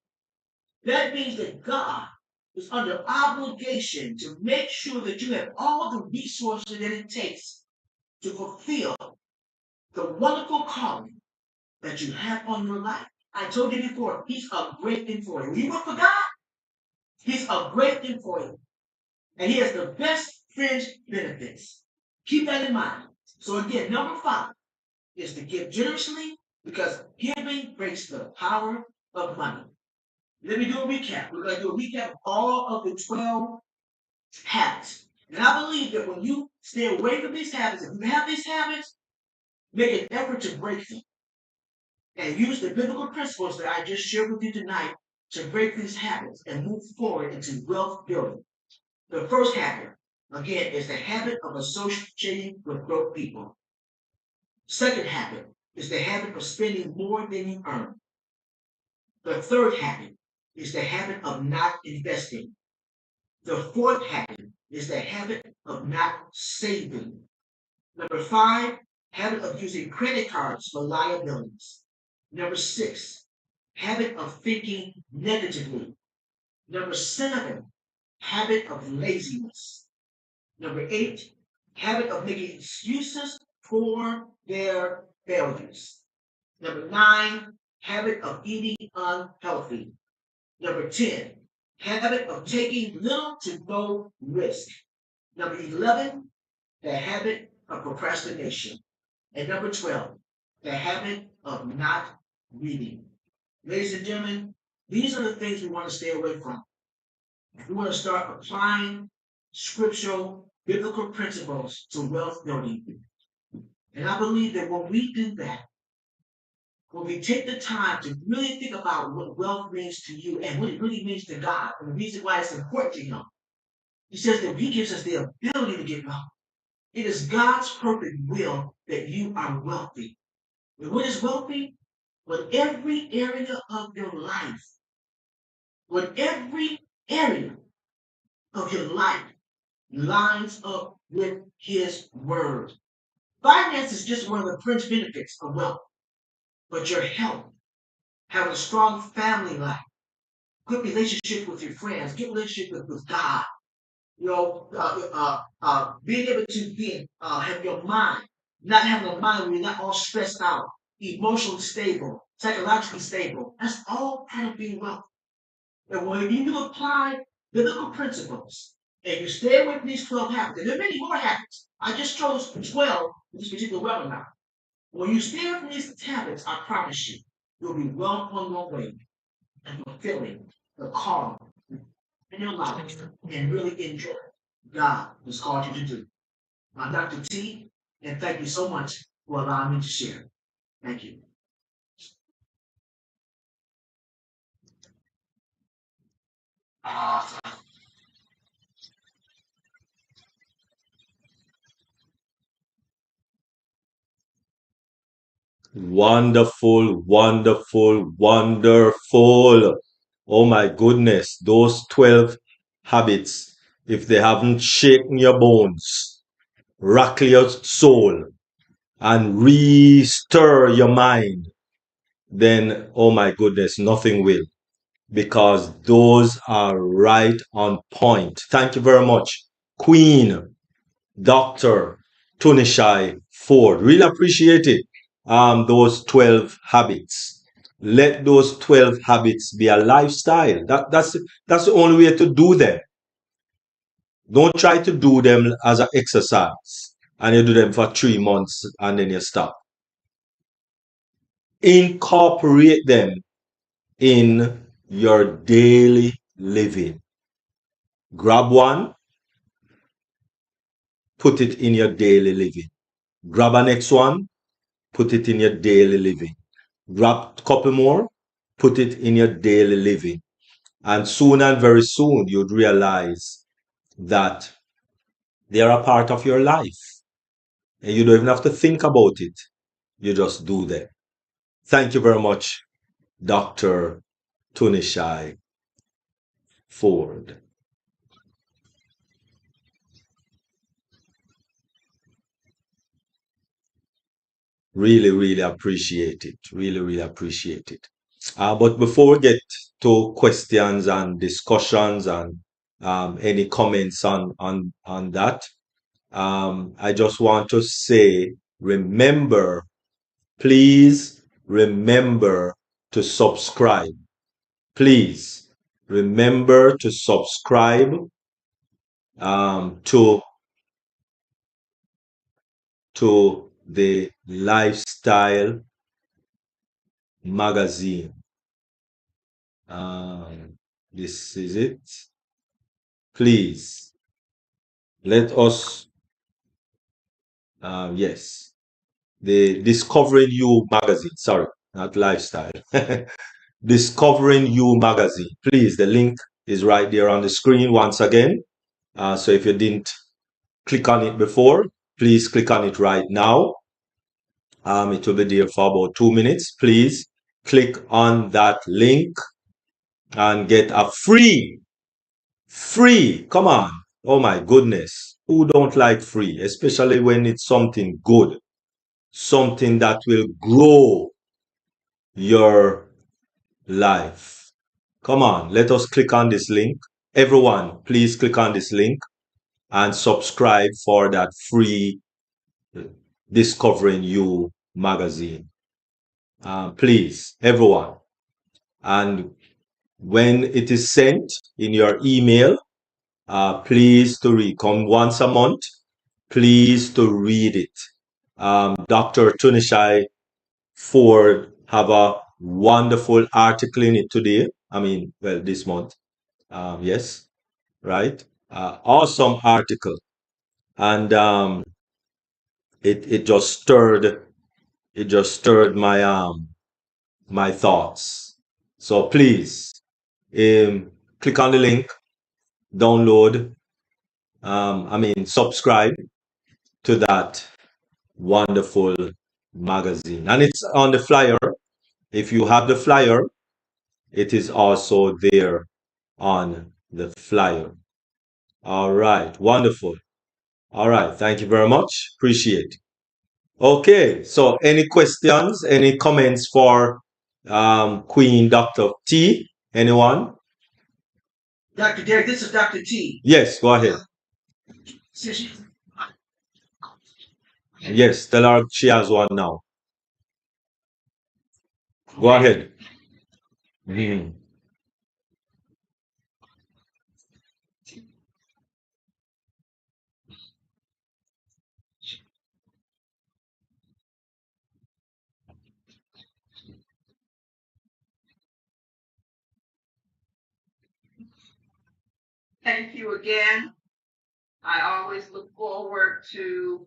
that means that God is under obligation to make sure that you have all the resources that it takes to fulfill the wonderful calling that you have on your life. I told you before, He's a great thing for you. When you work for God, He's a great thing for you. And He has the best fringe benefits. Keep that in mind. So again, number 5 is to give generously, because giving breaks the power of money. Let me do a recap. We're going to do a recap of all of the 12 habits. And I believe that when you stay away from these habits, if you have these habits, make an effort to break them. And use the biblical principles that I just shared with you tonight to break these habits and move forward into wealth building. The first habit, again, is the habit of associating with broke people. Second habit, is the habit of spending more than you earn. The third habit is the habit of not investing. The fourth habit is the habit of not saving. Number five, habit of using credit cards for liabilities. Number six, habit of thinking negatively. Number seven, habit of laziness. Number eight, habit of making excuses for their failures. Number nine, habit of eating unhealthy. Number 10, habit of taking little to no risk. Number 11, the habit of procrastination. And number 12, the habit of not reading. Ladies and gentlemen, these are the things we want to stay away from. We want to start applying scriptural, biblical principles to wealth building. And I believe that when we do that, when we take the time to really think about what wealth means to you and what it really means to God, and the reason why it's important to Him, He says that He gives us the ability to get wealth. It is God's perfect will that you are wealthy. And what is wealthy? When every area of your life, when every area of your life lines up with His word. Finance is just one of the fringe benefits of wealth, but your health, having a strong family life, good relationship with your friends, good relationship with God, being able to have your mind, not having a mind where you're not all stressed out, emotionally stable, psychologically stable. That's all part of being wealthy. And when you apply biblical principles and you stay away from these 12 habits, and there are many more habits. I just chose 12 in this particular webinar. When you stay away from these habits, I promise you, you'll be well on your way and fulfilling the call in your life and really enjoy God has called you to do. I'm Dr. T, and thank you so much for allowing me to share. Thank you. Wonderful, wonderful, wonderful. Oh my goodness, those 12 habits, if they haven't shaken your bones, rattle your soul, and re-stir your mind, then, oh my goodness, nothing will. Because those are right on point. Thank you very much, Queen Dr. Tunishai Ford. Really appreciate it. Those 12 habits. Let those 12 habits be a lifestyle. That's the only way to do them. Don't try to do them as an exercise and you do them for 3 months and then you stop. Incorporate them in your daily living. Grab one, put it in your daily living. Grab a next one, put it in your daily living. Grab a couple more, put it in your daily living. And soon and very soon, you'd realize that they are a part of your life. And you don't even have to think about it. You just do them. Thank you very much, Dr. Tunishai Ford. Really, really appreciate it. Really, really appreciate it. But before we get to questions and discussions and any comments on that, I just want to say, remember, please remember to subscribe. Please remember to subscribe to the Lifestyle Magazine. This is it. Please let us, yes, the Discovering You magazine. Sorry, not Lifestyle. Discovering You magazine. Please, the link is right there on the screen once again. So if you didn't click on it before, please click on it right now. It will be there for about 2 minutes. Please click on that link and get a free. Come on. Oh my goodness. Who don't like free? Especially when it's something good, something that will grow your life. Come on, let us click on this link. Everyone, please click on this link and subscribe for that free Discovering You magazine. Please, everyone. And when it is sent in your email, please to read. Come once a month, please to read it. Dr. Tunishai Ford have a wonderful article in it today. This month. Yes, right. Awesome article, and it just stirred my thoughts. So please, click on the link, download, subscribe to that wonderful magazine, and it's on the flyer. If you have the flyer, it is also there on the flyer. All right, wonderful. All right, thank you very much. Appreciate. Okay, so any questions, any comments for Queen Dr. T? Anyone? Dr. Derek, this is Dr. T. Yes, go ahead. Yes, tell her she has one now. Go ahead. Mhm. Thank you again. I always look forward to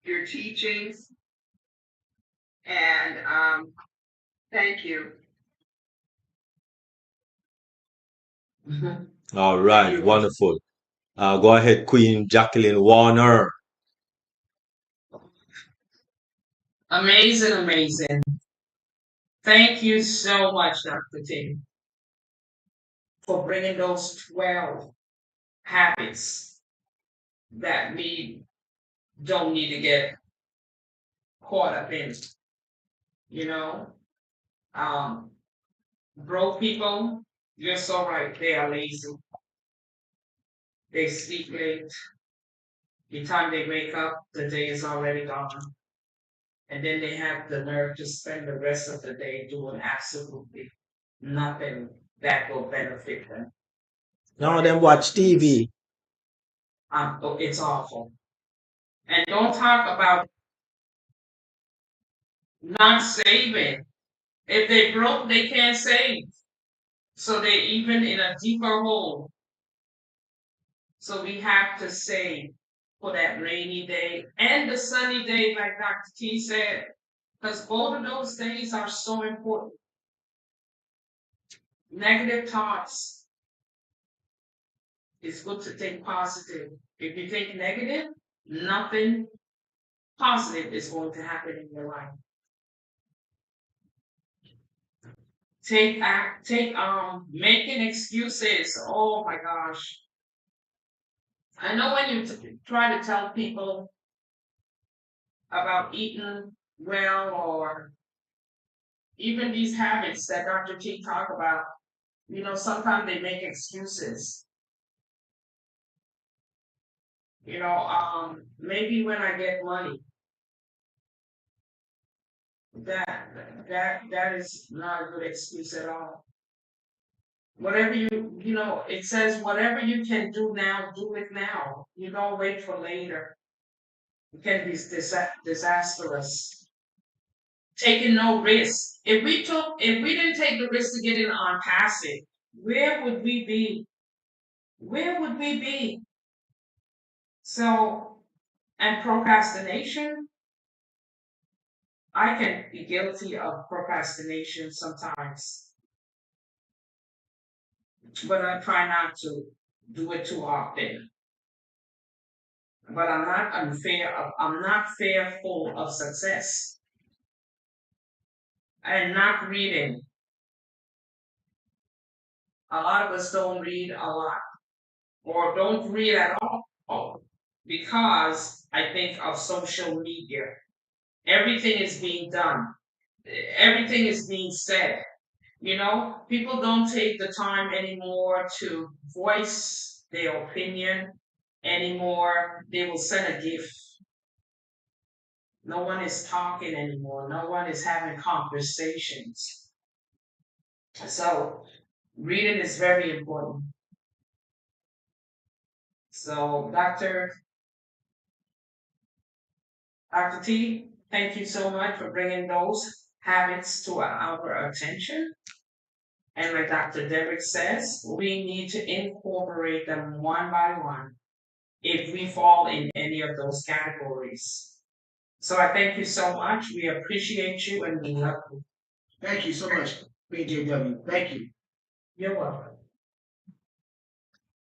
your teachings, and thank you. All right, wonderful. Go ahead, Queen Jacqueline Warner. Amazing, amazing. Thank you so much, Dr. T, for bringing those 12 habits that we don't need to get caught up in. You know, broke people, you're so right, they are lazy. They sleep late. The time they wake up, the day is already gone. And then they have the nerve to spend the rest of the day doing absolutely nothing that will benefit them. None of them watch TV. It's awful. And don't talk about not saving. If they broke, they can't save. So they're even in a deeper hole. So we have to save for that rainy day and the sunny day, like Dr. T said, because both of those days are so important. Negative thoughts. It's good to think positive. If you think negative, nothing positive is going to happen in your life. Making excuses. Oh my gosh. I know when you try to tell people about eating well, or even these habits that Dr. T talk about, sometimes they make excuses. Maybe when I get money, that is not a good excuse at all. Whatever it says, whatever you can do now, do it now. You don't wait for later. It can be disastrous. Taking no risk. If we didn't take the risk to get in on passive, where would we be? Where would we be? So, and procrastination, I can be guilty of procrastination sometimes, but I try not to do it too often. but I'm not unfair. I'm not fearful of success. And not reading. A lot of us don't read a lot or don't read at all because I think of social media. Everything is being done. Everything is being said. People don't take the time anymore to voice their opinion anymore. They will send a gift. No one is talking anymore. No one is having conversations. So reading is very important. So Dr. T, thank you so much for bringing those habits to our attention. And like Dr. Derrick says, we need to incorporate them one by one if we fall in any of those categories. So I thank you so much. We appreciate you and we love you. Thank you so much, BJW. Thank you. You're welcome.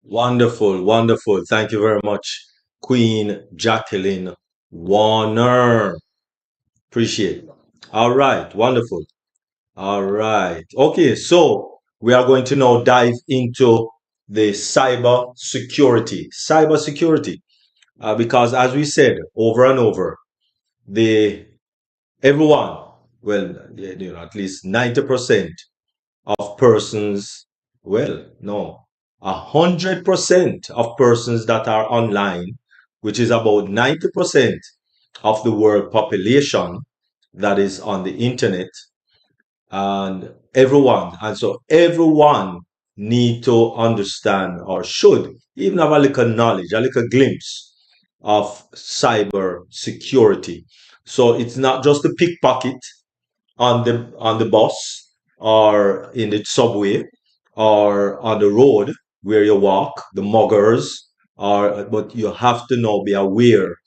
Wonderful, wonderful. Thank you very much, Queen Jacqueline Warner. Appreciate it. All right, wonderful. All right. Okay, so we are going to now dive into the cyber security. Cyber security. Because as we said over and over, the everyone, well, at least 90% of persons, well, no, 100% of persons that are online, which is about 90% of the world population that is on the internet, and so everyone need to understand or should even have a little knowledge, a little glimpse of cyber security. So it's not just the pickpocket on the bus or in the subway or on the road where you walk, the muggers, or but you have to now be aware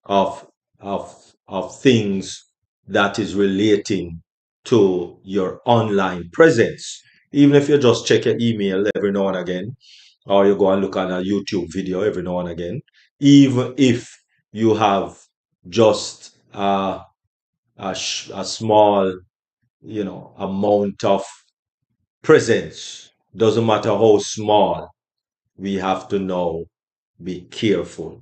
of of things that is relating to your online presence. Even if you just check your email every now and again, or you go and look at a YouTube video every now and again, even if you have just a small, amount of presence, doesn't matter how small, we have to now be careful.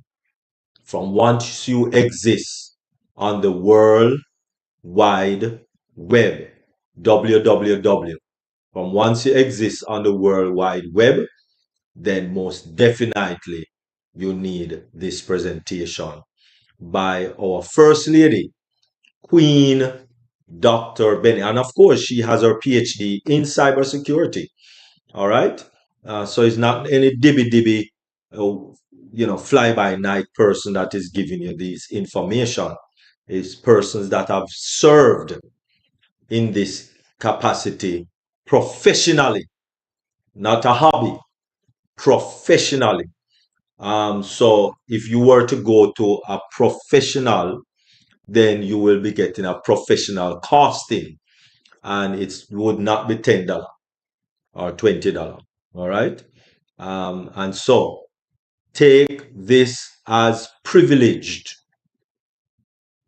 From once you exist on the World Wide Web, www, from once you exist on the World Wide Web, then most definitely you need this presentation by our First Lady, Queen DrBenny. And of course, she has her PhD in cybersecurity. All right. So it's not any dibby, fly by night person that is giving you this information. It's persons that have served in this capacity professionally, not a hobby, professionally. So if you were to go to a professional, then you will be getting a professional costing, and it would not be $10 or $20. All right. And so take this as privileged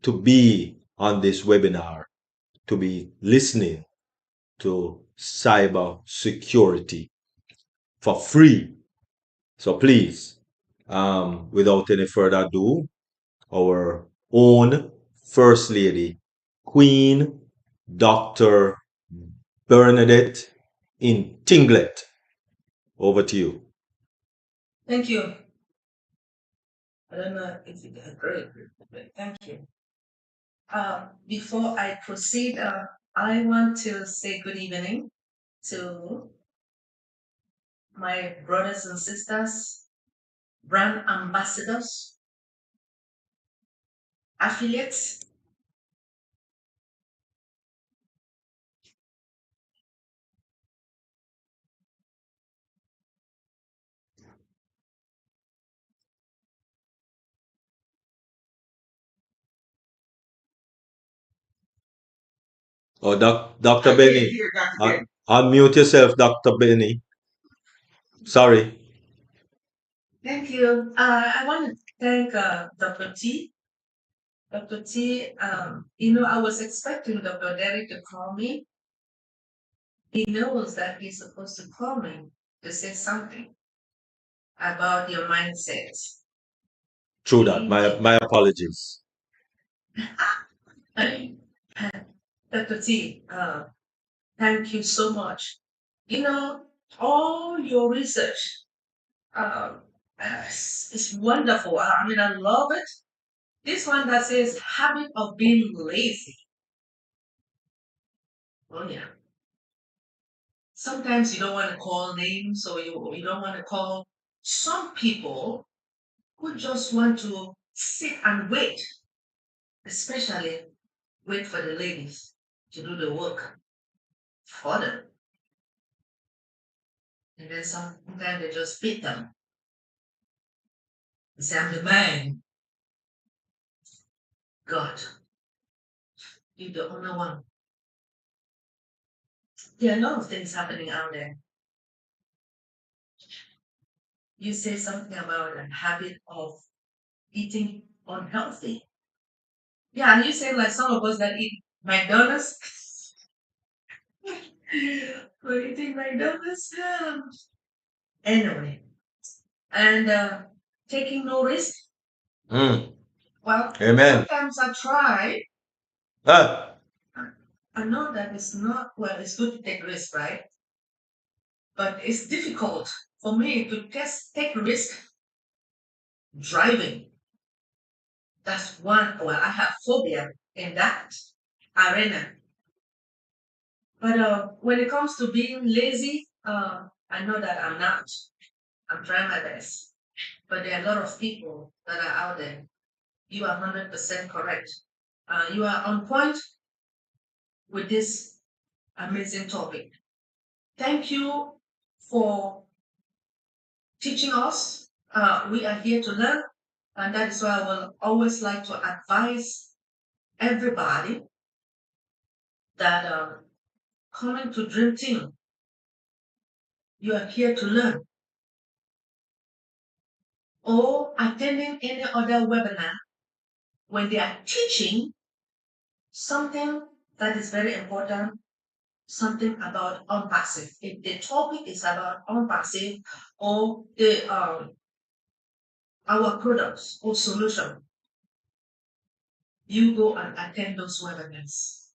to be on this webinar, to be listening to cyber security for free. So please, without any further ado, our own First Lady, Queen Dr. Bernadette in Tinglet. Over to you. Thank you. I don't know if you did great. Thank you. Before I proceed, I want to say good evening to my brothers and sisters, brand ambassadors, affiliates, Oh, Dr. Benny, unmute yourself, Dr. Benny. Sorry. Thank you. I want thank Dr. T. Dr. T, I was expecting Dr. Derek to call me. He knows that he's supposed to call me to say something about your mindset. True that. My apologies. Dr. T, thank you so much. All your research is wonderful. I mean, I love it. This one that says habit of being lazy. Oh, yeah. Sometimes you don't want to call names, or you don't want to call some people who just want to sit and wait, especially wait for the ladies to do the work for them. And then sometimes they just beat them. They say, I'm the man. God, you're the only one. There are a lot of things happening out there. You say something about a habit of eating unhealthy. Yeah, and you say like some of us that eat McDonald's. We're eating McDonald's. Anyway, and taking no risk. Well, Amen. sometimes I try. Ah. I know that it's not, well, it's good to take risks, right? But it's difficult for me to take risk driving. That's one, well, I have phobia in that arena. But when it comes to being lazy, I know that I'm not. I'm trying my best. But there are a lot of people that are out there. You are 100% correct. You are on point with this amazing topic. Thank you for teaching us. We are here to learn, and that is why I will always like to advise everybody that coming to Dream Team, you are here to learn, or attending any other webinar when they are teaching something that is very important, something about unpassive. If the topic is about unpassive or our products or solution, you go and attend those webinars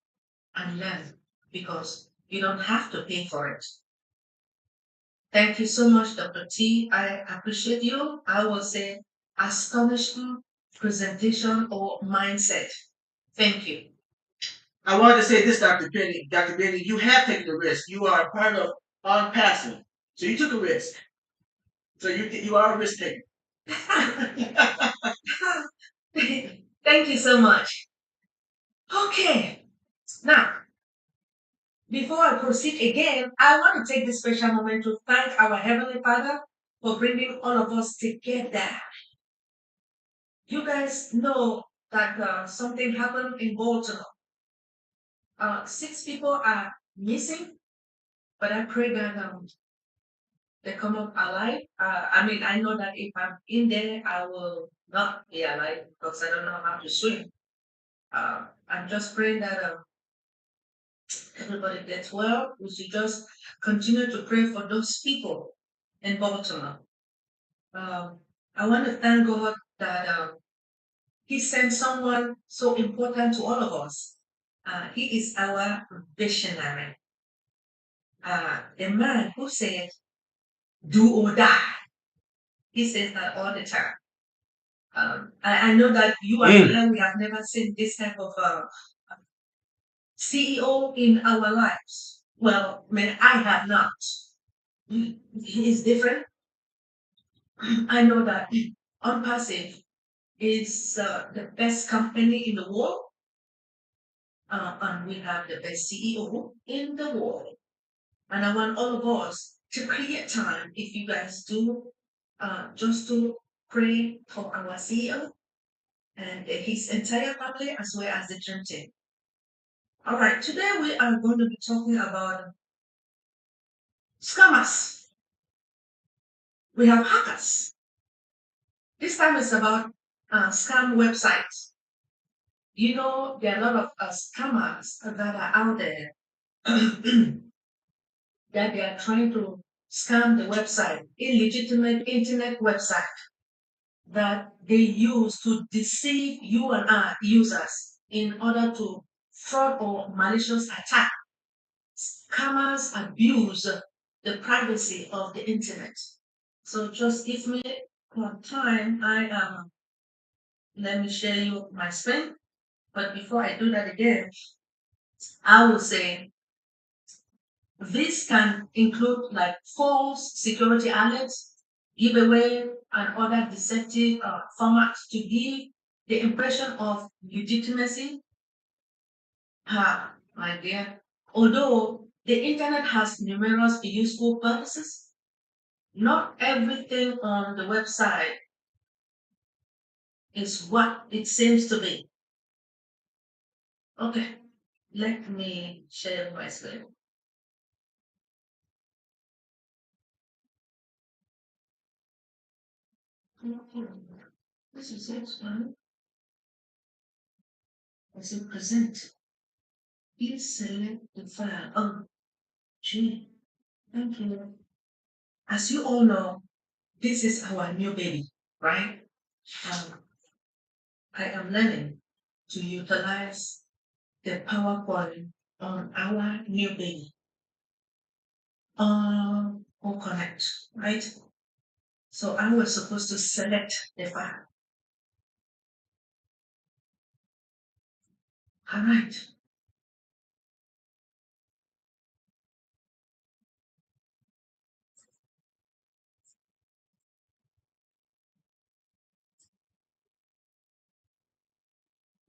and learn, because you don't have to pay for it. Thank you so much, Dr. T. I appreciate you. I will say astonishing presentation or mindset. Thank you. I wanted to say this, Dr. Benny. Dr. Benny, you have taken a risk. You are a part of Unpassing. So you took a risk. So you are a risk taker. Thank you so much. Okay, now, before I proceed again, I want to take this special moment to thank our Heavenly Father for bringing all of us together. You guys know that something happened in Baltimore. 6 people are missing, but I pray that they come up alive. I know that if I'm in there, I will not be alive because I don't know how to swim. I'm just praying that everybody gets well. We should just continue to pray for those people in Baltimore. I want to thank God that He sent someone so important to all of us. He is our visionary. The man who said, do or die. He says that all the time. I know that you and I, we have never seen this type of CEO in our lives. Well, I have not. He is different. I know that Unpassive is the best company in the world, and we have the best CEO in the world. And I want all of us to create time, if you guys do, just to pray for our CEO and his entire family, as well as the dream team. All right, today we are going to be talking about scammers. We have hackers. This time it's about scam websites. You know, there are a lot of scammers that are out there that they are trying to scam the website, illegitimate internet website that they use to deceive you and our users in order to fraud or malicious attack. Scammers abuse the privacy of the internet. So just give me one time. Let me share you my screen. But before I do that again, I will say this can include like false security alerts, giveaway, and other deceptive formats to give the impression of legitimacy. My dear, although the internet has numerous useful purposes, not everything on the website is what it seems to be. Okay, let me share my screen. This is it, right? As you present, please select the file. Oh, gee, thank you. As you all know, this is our new baby, right? I am learning to utilize the PowerPoint on our new baby. Or connect, right? So I was supposed to select the file. All right.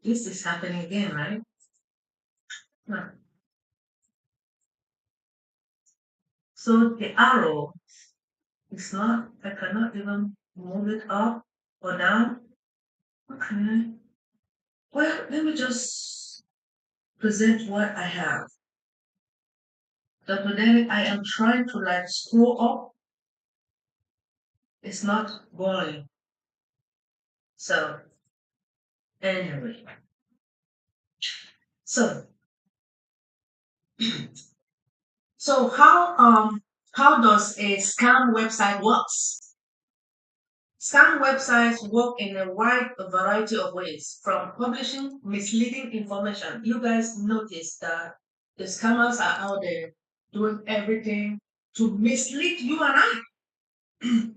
This is happening again, right? No. So the arrow is not, I cannot even move it up or down. Okay. Well, let me just present what I have. Dr. Derek, I am trying to like scroll up. It's not going. So, anyway. So, so how does a scam website works? Scam websites work in a wide variety of ways, from publishing misleading information. You guys notice that the scammers are out there doing everything to mislead you and I.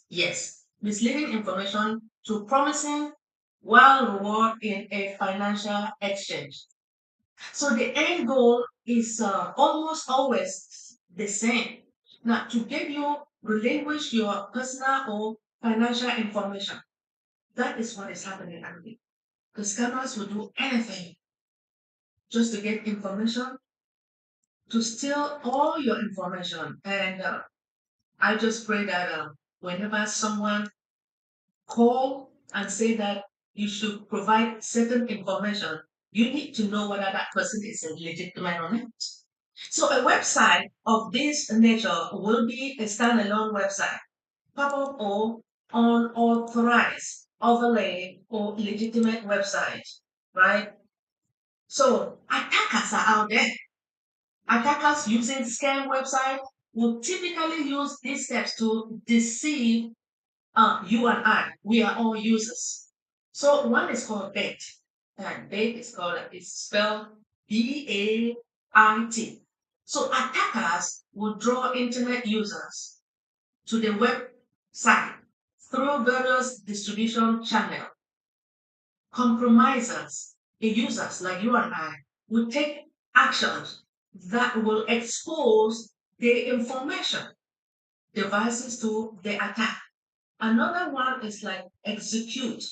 Yes, misleading information to promising wild reward in a financial exchange. So the end goal is almost always the same. Now, to get you relinquish your personal or financial information. That is what is happening, Andy. The scammers will do anything just to get information, to steal all your information. And I just pray that whenever someone call and say that you should provide certain information, you need to know whether that person is a legitimate or not. So a website of this nature will be a standalone website, pop-up or unauthorized overlay or legitimate website, right? So attackers are out there. Attackers using scam website will typically use these steps to deceive you and I. We are all users. So one is called bait. And bait is called, it's spelled BAIT. So attackers will draw internet users to the website through various distribution channels. Compromisers, the users like you and I, will take actions that will expose the information devices to the attack. Another one is like execute.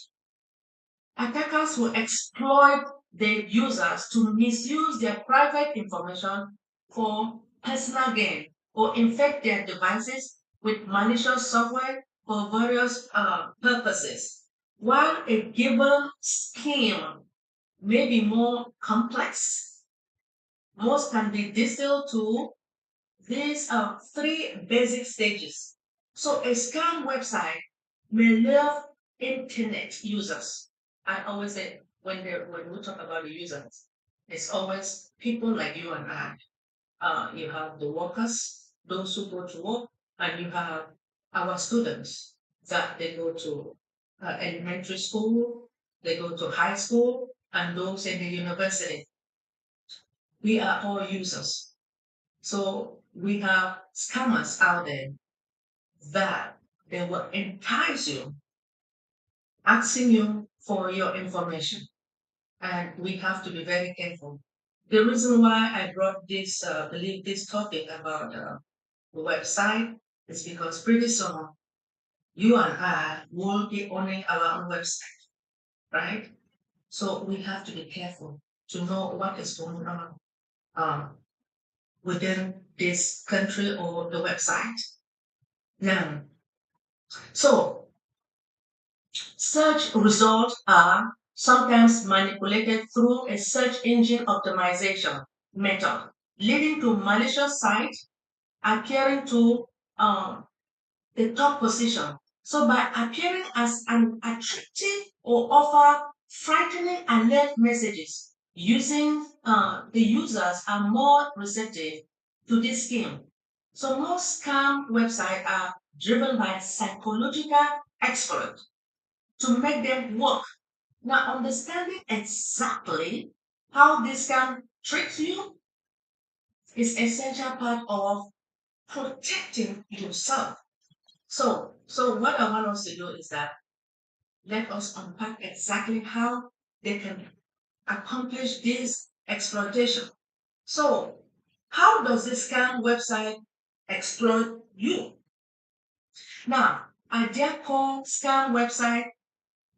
Attackers will exploit the users to misuse their private information for personal gain or infect their devices with malicious software for various purposes. While a given scheme may be more complex, most can be distilled to these three basic stages. So a scam website millennial internet users. I always say when we talk about the users, it's always people like you and I. You have the workers, those who go to work, and you have our students that they go to elementary school, they go to high school, and those in the university. We are all users. So we have scammers out there that they will entice you, asking you for your information. And we have to be very careful. The reason why I brought this topic about the website is because pretty soon you and I will be owning our own website, right? So we have to be careful to know what is going on within this country or the website. Now, so search results are sometimes manipulated through a search engine optimization method, leading to malicious sites appearing to the top position. So by appearing as an attractive or offer frightening alert messages, using the users are more receptive to this scheme. So most scam websites are driven by psychological experts to make them work. Now, understanding exactly how this scam tricks you is essential part of protecting yourself. So what I want us to do is that let us unpack exactly how they can accomplish this exploitation. So, how does this scam website exploit you? Now, at their core, scam website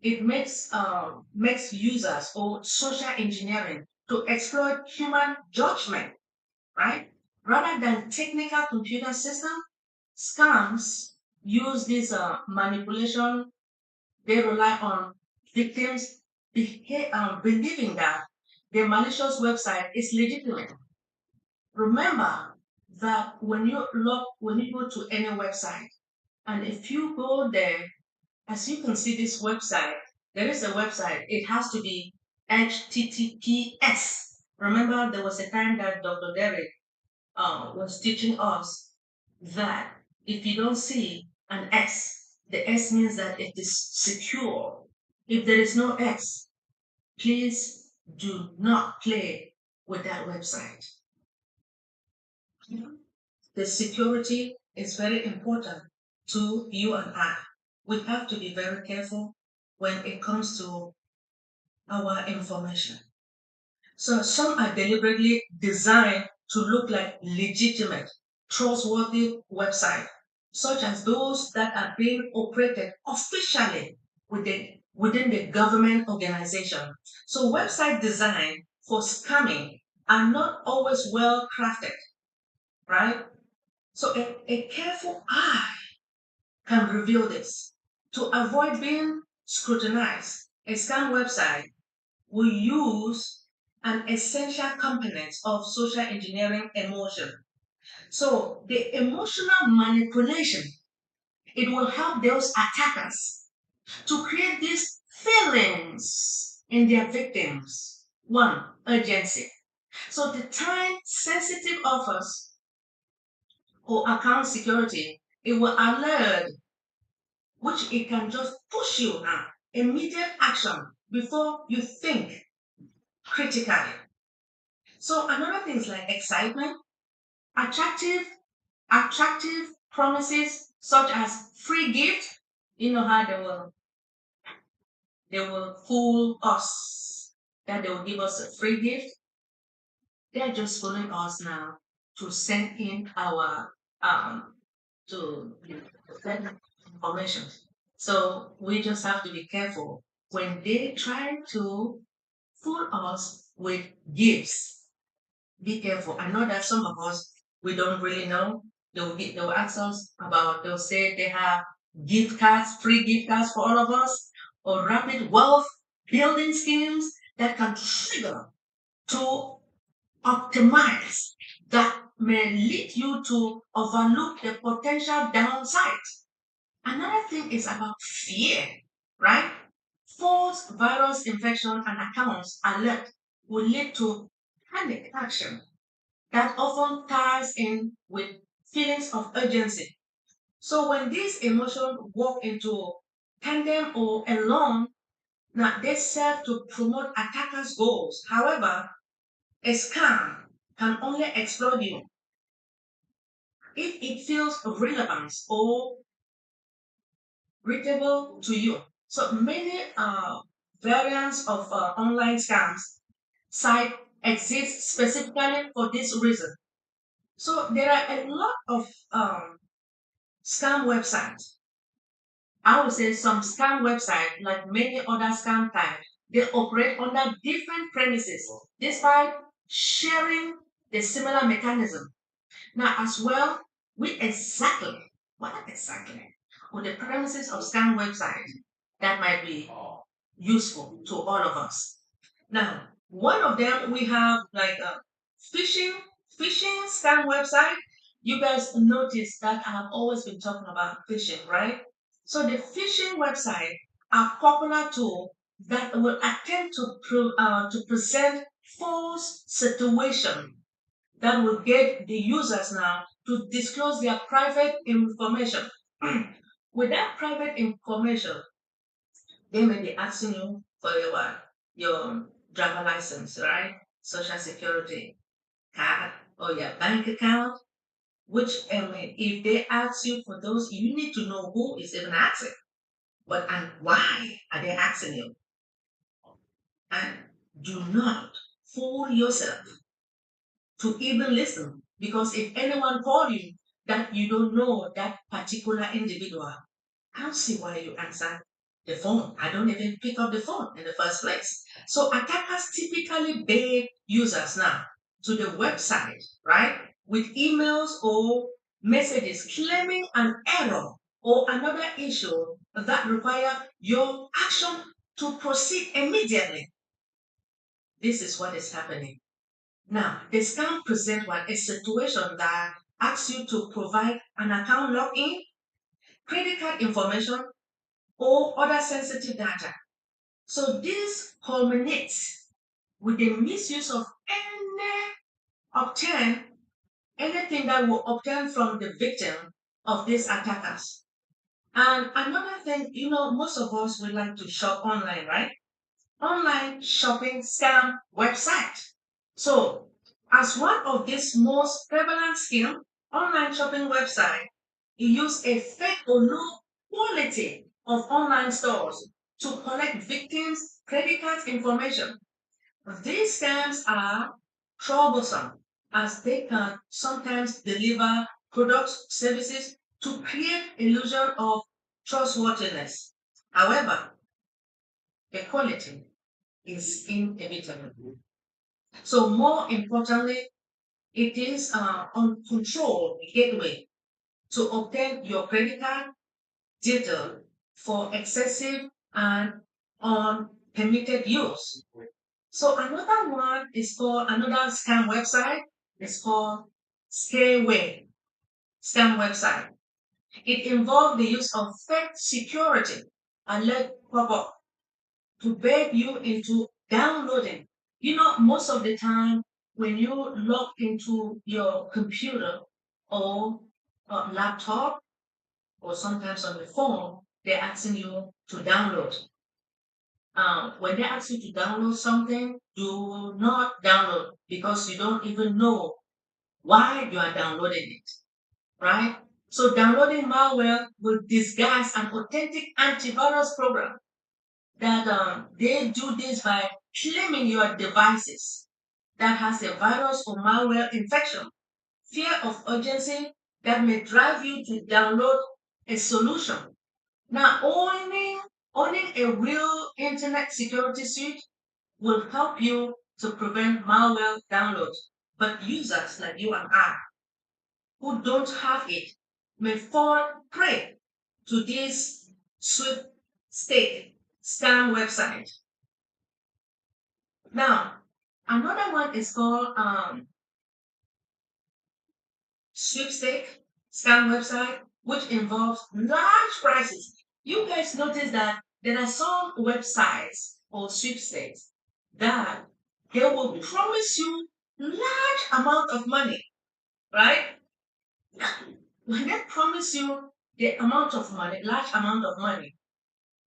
it makes users or social engineering to exploit human judgment, right? Rather than technical computer system, scams use this manipulation. They rely on victims believing that the malicious website is legitimate. Remember that when you go to any website, and if you go there, as you can see this website, there is a website. It has to be HTTPS. Remember, there was a time that Dr. Derek was teaching us that if you don't see an S, the S means that it is secure. If there is no X, please do not play with that website. The security is very important to you and I. We have to be very careful when it comes to our information. So some are deliberately designed to look like legitimate, trustworthy websites, such as those that are being operated officially within the government organization. So website design for scamming are not always well crafted, right? So a careful eye can reveal this. To avoid being scrutinized, a scam website will use an essential component of social engineering emotion. So the emotional manipulation, it will help those attackers to create these feelings in their victims. One, urgency. So the time sensitive offers or account security, it will alert, which it can just push you now, immediate action before you think critically. So another thing is like excitement, attractive, attractive promises such as free gift. You know how they will fool us that they will give us a free gift. They're just fooling us now to send in our to send information. So we just have to be careful when they try to fool us with gifts. Be careful. I know that some of us we don't really know. They'll ask us about they'll say they have gift cards, free gift cards for all of us, or rapid wealth building schemes that can trigger to optimize that may lead you to overlook the potential downside. Another thing is about fear, right? False virus infection and accounts alert will lead to panic action that often ties in with feelings of urgency. So when these emotions walk into tandem or alone, now they serve to promote attackers' goals. However, a scam can only exploit you if it feels relevant or readable to you. So many variants of online scams site exist specifically for this reason. So there are a lot of scam websites. I would say some scam websites, like many other scam types, they operate under different premises despite sharing the similar mechanism. Now, as well, what exactly are the premises of scam website that might be useful to all of us? Now, one of them we have like a phishing phishing scam website. You guys notice that I have always been talking about phishing, right? So the phishing website are popular tool that will attempt to present false situation that will get the users now to disclose their private information. With that private information, they may be asking you for your driver license, right? Social security card or your bank account. Which if they ask you for those, you need to know who is even asking, but and why are they asking you? And do not fool yourself to even listen. Because if anyone call you that you don't know that particular individual, I don't see why you answer the phone. I don't even pick up the phone in the first place. So attackers typically bait users now to the website, right? With emails or messages claiming an error or another issue that require your action to proceed immediately. This is what is happening. Now, the scam presents one a situation that asks you to provide an account login, credit card information, or other sensitive data. So this culminates with the misuse of obtain anything that will obtain from the victim of these attackers. And another thing, most of us would like to shop online, right? Online shopping scam website. So, as one of these most prevalent scam, online shopping website, you use a fake or low quality of online stores to collect victims' credit card information. These scams are troublesome as they can sometimes deliver products, services to create illusion of trustworthiness. However, the quality is inevitable. So more importantly, it is uncontrolled gateway to obtain your credit card detail for excessive and unpermitted use. So another scam website is called Scareway scam website. It involves the use of fake security alert pop-up to bait you into downloading. Most of the time when you log into your computer or laptop or sometimes on the phone, they're asking you to download. When they ask you to download something, do not download because you don't even know why you are downloading it, right? So downloading malware will disguise an authentic antivirus program that they do this by claiming your devices that has a virus or malware infection. Fear of urgency that may drive you to download a solution. Now, owning a real internet security suite will help you to prevent malware downloads. But users like you and I who don't have it may fall prey to this sweepstake scam website. Now, another one is called sweepstake scam website. which involves large prices. You guys notice that there are some websites or sweepstakes that they will promise you large amount of money, right? When they promise you the amount of money, large amount of money,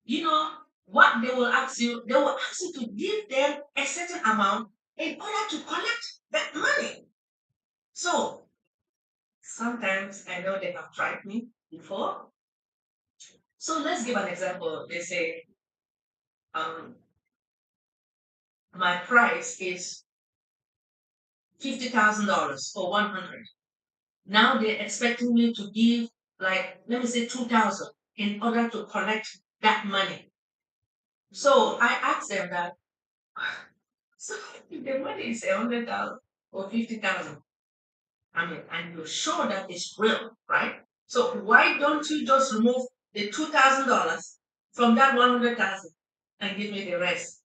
you know what they will ask you? They will ask you to give them a certain amount in order to collect that money. So sometimes I know they have tried me before. So let's give an example. They say, my price is $50,000 or 100. Now they're expecting me to give, like, let me say 2,000 in order to collect that money. So I asked them that, so if the money is 100,000 or 50,000, I mean, and you're sure that it's real, right? So why don't you just remove the $2,000 from that 100,000 and give me the rest?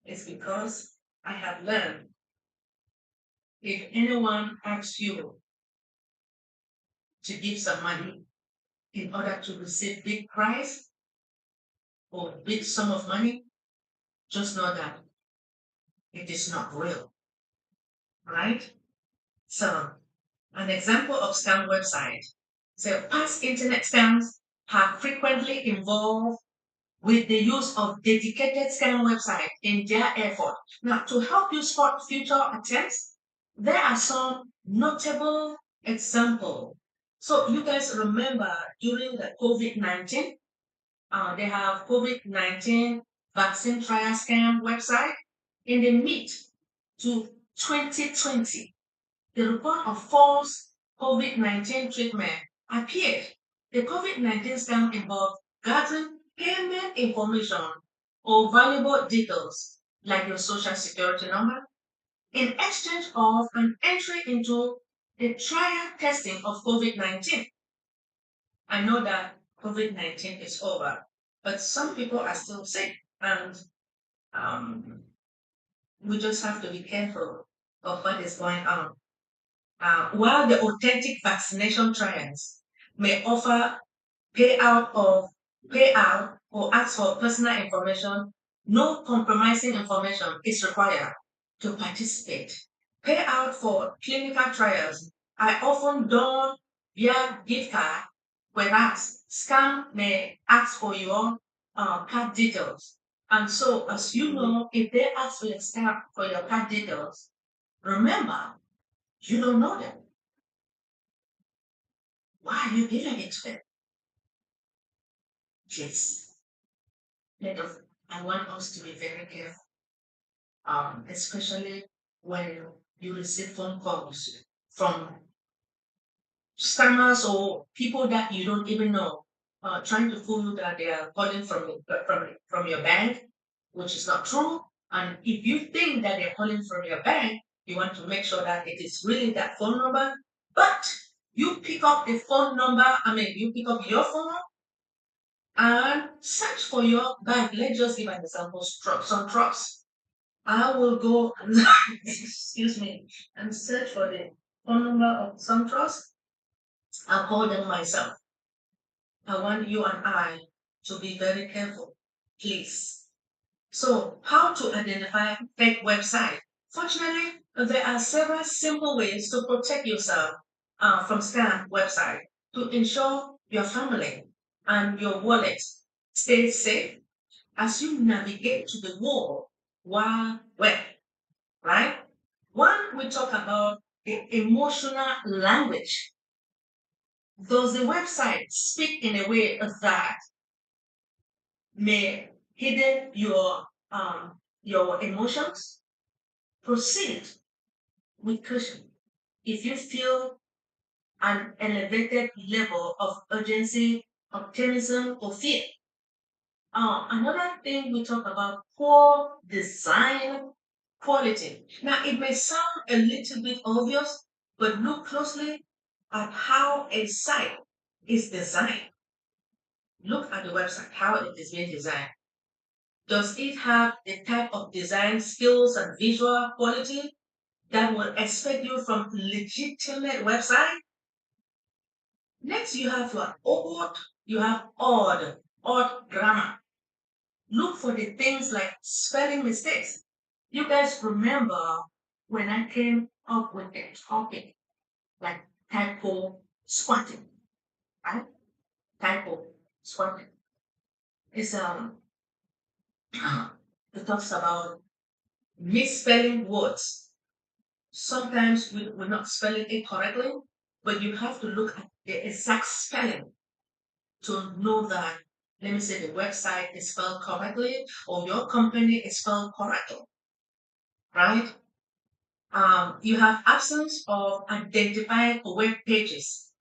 It's because I have learned, if anyone asks you to give some money in order to receive big prize or big sum of money, just know that it is not real, right? So, an example of scam website. So, past internet scams have frequently involved with the use of dedicated scam website in their effort. Now, to help you spot future attempts, there are some notable examples. So you guys remember during the COVID-19, they have COVID-19 vaccine trial scam website. In the mid to 2020, the report of false COVID-19 treatment appeared. The COVID-19 scam involved gathering payment information or valuable details like your social security number in exchange of an entry into the trial testing of COVID-19. I know that COVID-19 is over, but some people are still sick, and we just have to be careful of what is going on. While the authentic vaccination trials may offer payout or ask for personal information, no compromising information is required to participate. Payout for clinical trials are often done via gift card, whereas scam may ask for your card details. And so, as you know, if they ask for your card details, remember, you don't know them. Why are you giving it to them? Yes. I want us to be very careful, especially when you receive phone calls from scammers or people that you don't even know, trying to fool you that they are calling from your bank, which is not true. And if you think that they're calling from your bank, you want to make sure that it is really that phone number. But you pick up the phone number, you pick up your phone and search for your bank. Let's just give an example, some trucks. I will go and excuse me, and search for the phone number of some trust. I'll call them myself. I want you and I to be very careful, please. So, how to identify fake website? Fortunately, there are several simple ways to protect yourself from scam website to ensure your family and your wallet stay safe as you navigate to the World Web, right? One, we talk about the emotional language. Does the website speak in a way that may hidden your emotions? Proceed with caution. If you feel an elevated level of urgency, optimism, or fear. Another thing we talk about, poor design quality. Now, it may sound a little bit obvious, but look closely at how a site is designed. Look at the website, how it is being designed. Does it have the type of design skills and visual quality that will expect you from legitimate website? Next, you have your odd grammar. Look for the things like spelling mistakes. You guys remember when I came up with a topic like typo squatting, right? Typo squatting. It's it talks about misspelling words. Sometimes we're not spelling it correctly, but you have to look at the exact spelling to know that, let me say, the website is spelled correctly or your company is spelled correctly, right? You have absence of identified web pages.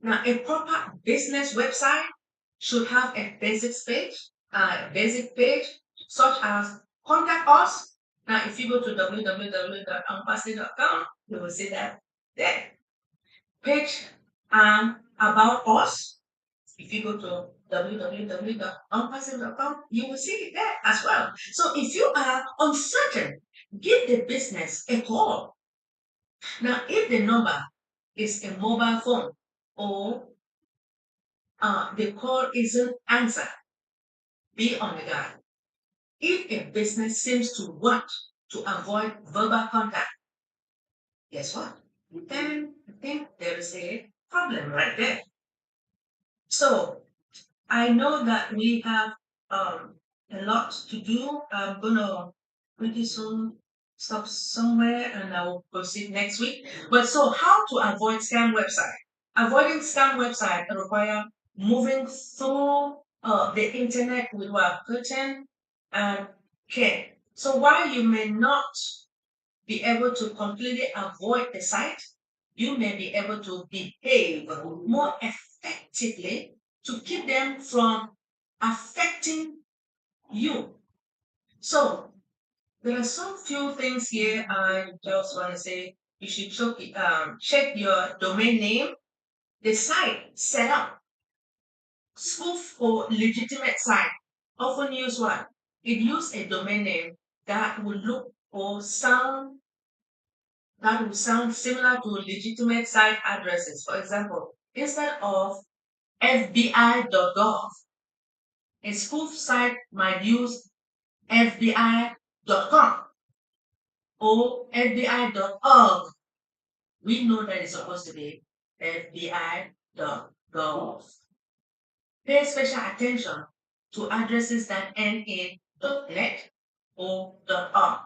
Now, a proper business website should have a basic page such as contact us. Now, if you go to www.unpassing.com, you will see that there. Page about us. If you go to www.unpassing.com, you will see it there as well. So if you are uncertain, give the business a call. Now, if the number is a mobile phone or the call isn't answered, be on the guard. If a business seems to want to avoid verbal contact, guess what? Then I think there is a problem right there. So I know that we have a lot to do. I'm gonna pretty soon stop somewhere and I will proceed next week. But so how to avoid scam website? Avoiding scam website require moving through the internet with what caution and care. So while you may not be able to completely avoid the site, you may be able to behave more effectively to keep them from affecting you. So there are some few things here I just want to say. You should check your domain name, the site set up. Spoof or legitimate site often use what? It use a domain name that will look or sound similar to legitimate site addresses. For example, instead of fbi.gov, a spoof site might use fbi.com or fbi.org. We know that it's supposed to be fbi.gov. Pay special attention to addresses that end in .net or .org,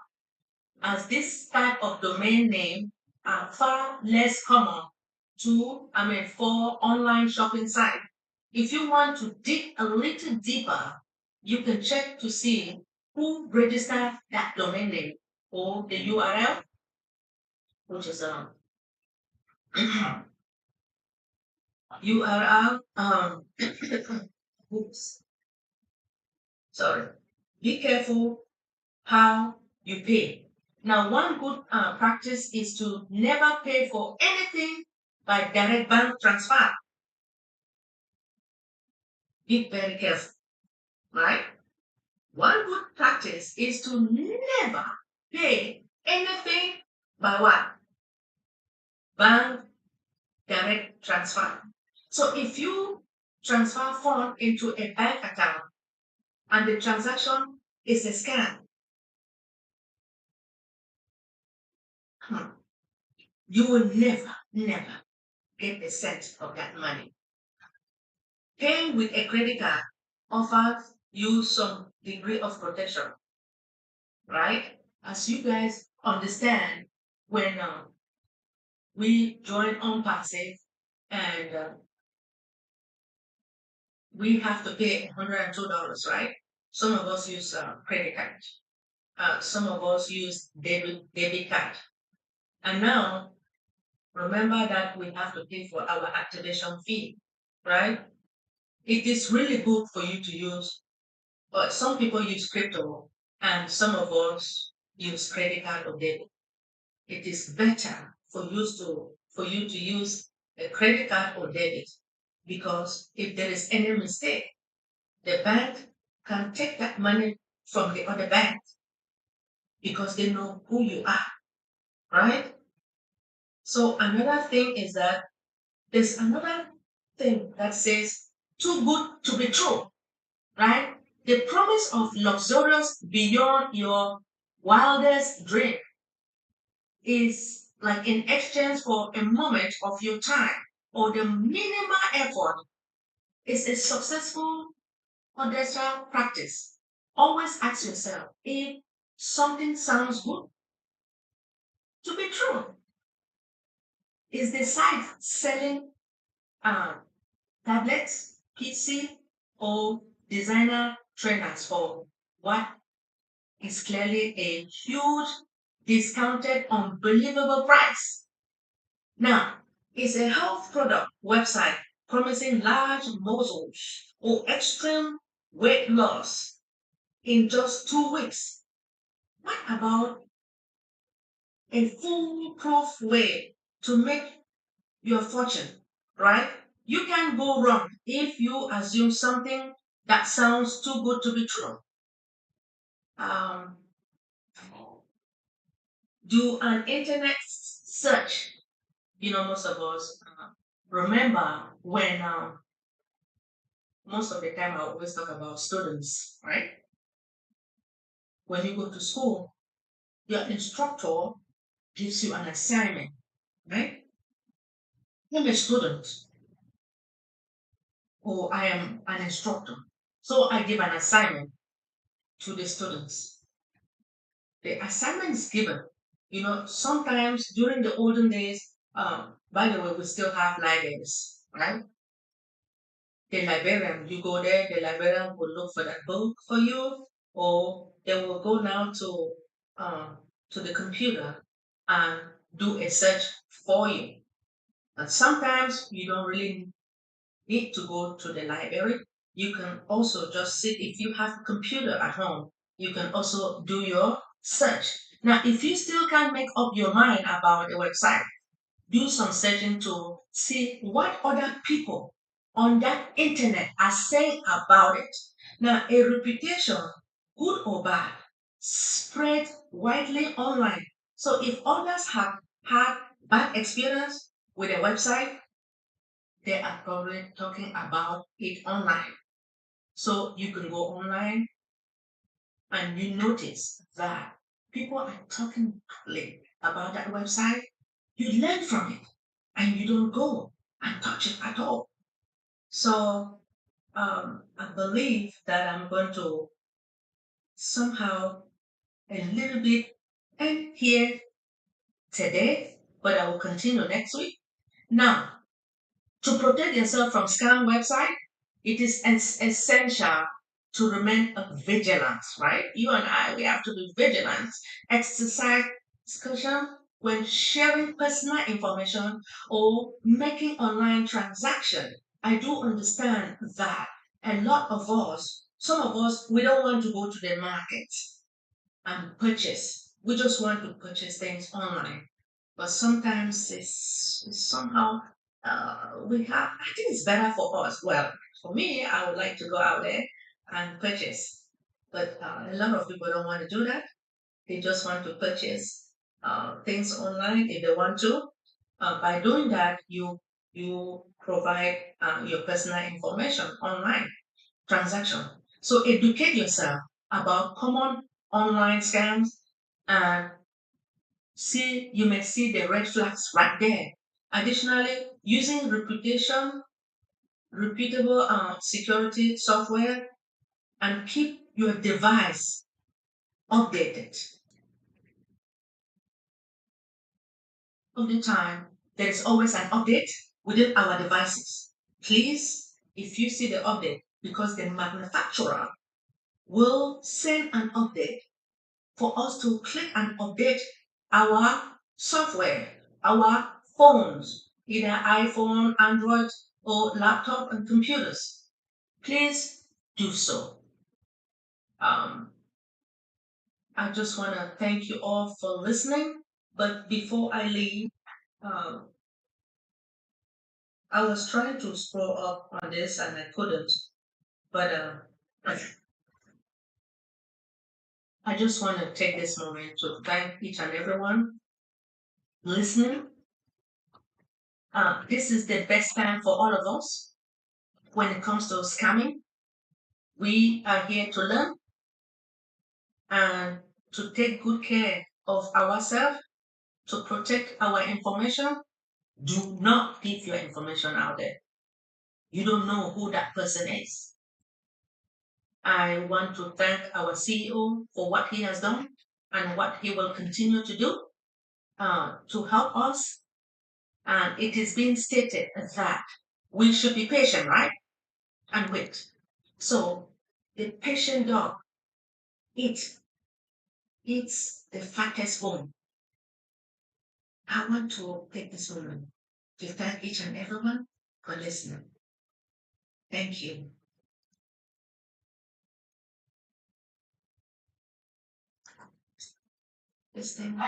as this type of domain name are far less common for online shopping sites. If you want to dig a little deeper, you can check to see who registered that domain name or the URL, which is URL. Oops, sorry. Be careful how you pay. Now, one good practice is to never pay for anything by direct bank transfer. Be very careful, right? One good practice is to never pay anything by what? Bank direct transfer. So if you transfer funds into a bank account and the transaction is a scam, you will never get a cent of that money. Paying with a credit card offers you some degree of protection, right? As you guys understand, when we join on passive and we have to pay $102, right? Some of us use credit card. Some of us use debit card. And now, remember that we have to pay for our activation fee, right? It is really good for you to use, but some people use crypto and some of us use credit card or debit. It is better for you to use a credit card or debit, because if there is any mistake, the bank can take that money from the other bank because they know who you are, right? So another thing is that there's another thing that says too good to be true, right? The promise of luxurious beyond your wildest dream is like in exchange for a moment of your time or the minimal effort is a successful orchestral practice. Always ask yourself if something sounds good to be true. Is the site selling uh, tablets, PC, or designer trainers for what is clearly a huge, discounted, unbelievable price? Now, is a health product website promising large muscles or extreme weight loss in just 2 weeks? What about a foolproof way to make your fortune, right? You can go wrong if you assume something that sounds too good to be true. Um, do an internet search. Most of us remember when most of the time I always talk about students, right? When you go to school, your instructor gives you an assignment, right? I'm a student or I am an instructor. So I give an assignment to the students. The assignment is given. Sometimes during the olden days, by the way, we still have libraries, right? The librarian, you go there, the librarian will look for that book for you, or they will go now to the computer and do a search for you. And sometimes you don't really need to go to the library. You can also just sit, if you have a computer at home, you can also do your search. Now, if you still can't make up your mind about the website, do some searching to see what other people on that internet are saying about it. Now, a reputation, good or bad, spread widely online. So if others have had bad experience with a website, they are probably talking about it online. So you can go online and you notice that people are talking badly about that website. You learn from it and you don't go and touch it at all. So I believe that I'm going to somehow a little bit end here today, but I will continue next week. Now, to protect yourself from scam website, it is essential to remain vigilant, right? You and I, we have to be vigilant. Exercise discretion when sharing personal information or making online transaction. I do understand that a lot of us, some of us, we don't want to go to the market and purchase. We just want to purchase things online. But sometimes it's somehow we have, I think it's better for us. Well, for me, I would like to go out there and purchase. But a lot of people don't want to do that. They just want to purchase things online if they want to. By doing that, you provide your personal information online transaction. So educate yourself about common online scams and you may see the red flags right there. Additionally, using reputable security software and keep your device updated. All the time, there is always an update within our devices. Please, if you see the update, because the manufacturer will send an update for us to click and update our software, our phones, either iPhone, Android, or laptop and computers. Please do so. I just want to thank you all for listening. But before I leave, um, I was trying to scroll up on this and I couldn't. But I just want to take this moment to thank each and everyone listening This is the best time for all of us when it comes to scamming. We are here to learn and to take good care of ourselves, to protect our information. Do not give your information out there. You don't know who that person is. I want to thank our CEO for what he has done and what he will continue to do to help us. And it is being stated that we should be patient, right? And wait. So the patient dog eats the fattest bone. I want to take this moment to thank each and everyone for listening. Thank you. This thing.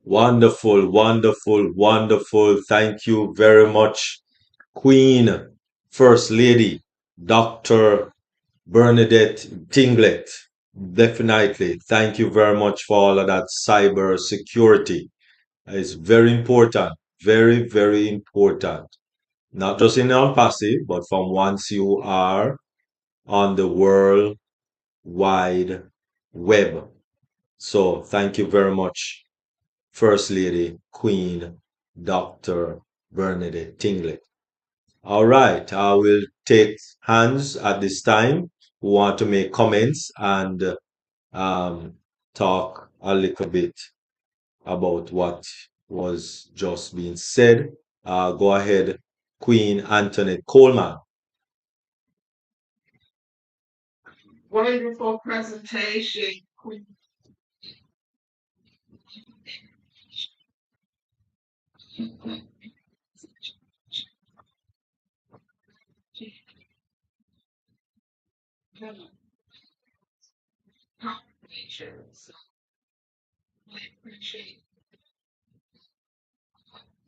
Wonderful, wonderful, wonderful. Thank you very much, Queen, First Lady, Dr. Bernadette Tinglet. Definitely. Thank you very much for all of that cyber security. It's very important. Very, very important. Not just in on passive, but from once you are on the World Wide Web. So thank you very much, First Lady, Queen, Dr. Bernadette Tinglet. All right, I will take hands at this time who want to make comments and um, talk a little bit about what was just being said. Go ahead, Queen Antoinette Coleman. Wonderful presentation, Queen. Congratulations. I appreciate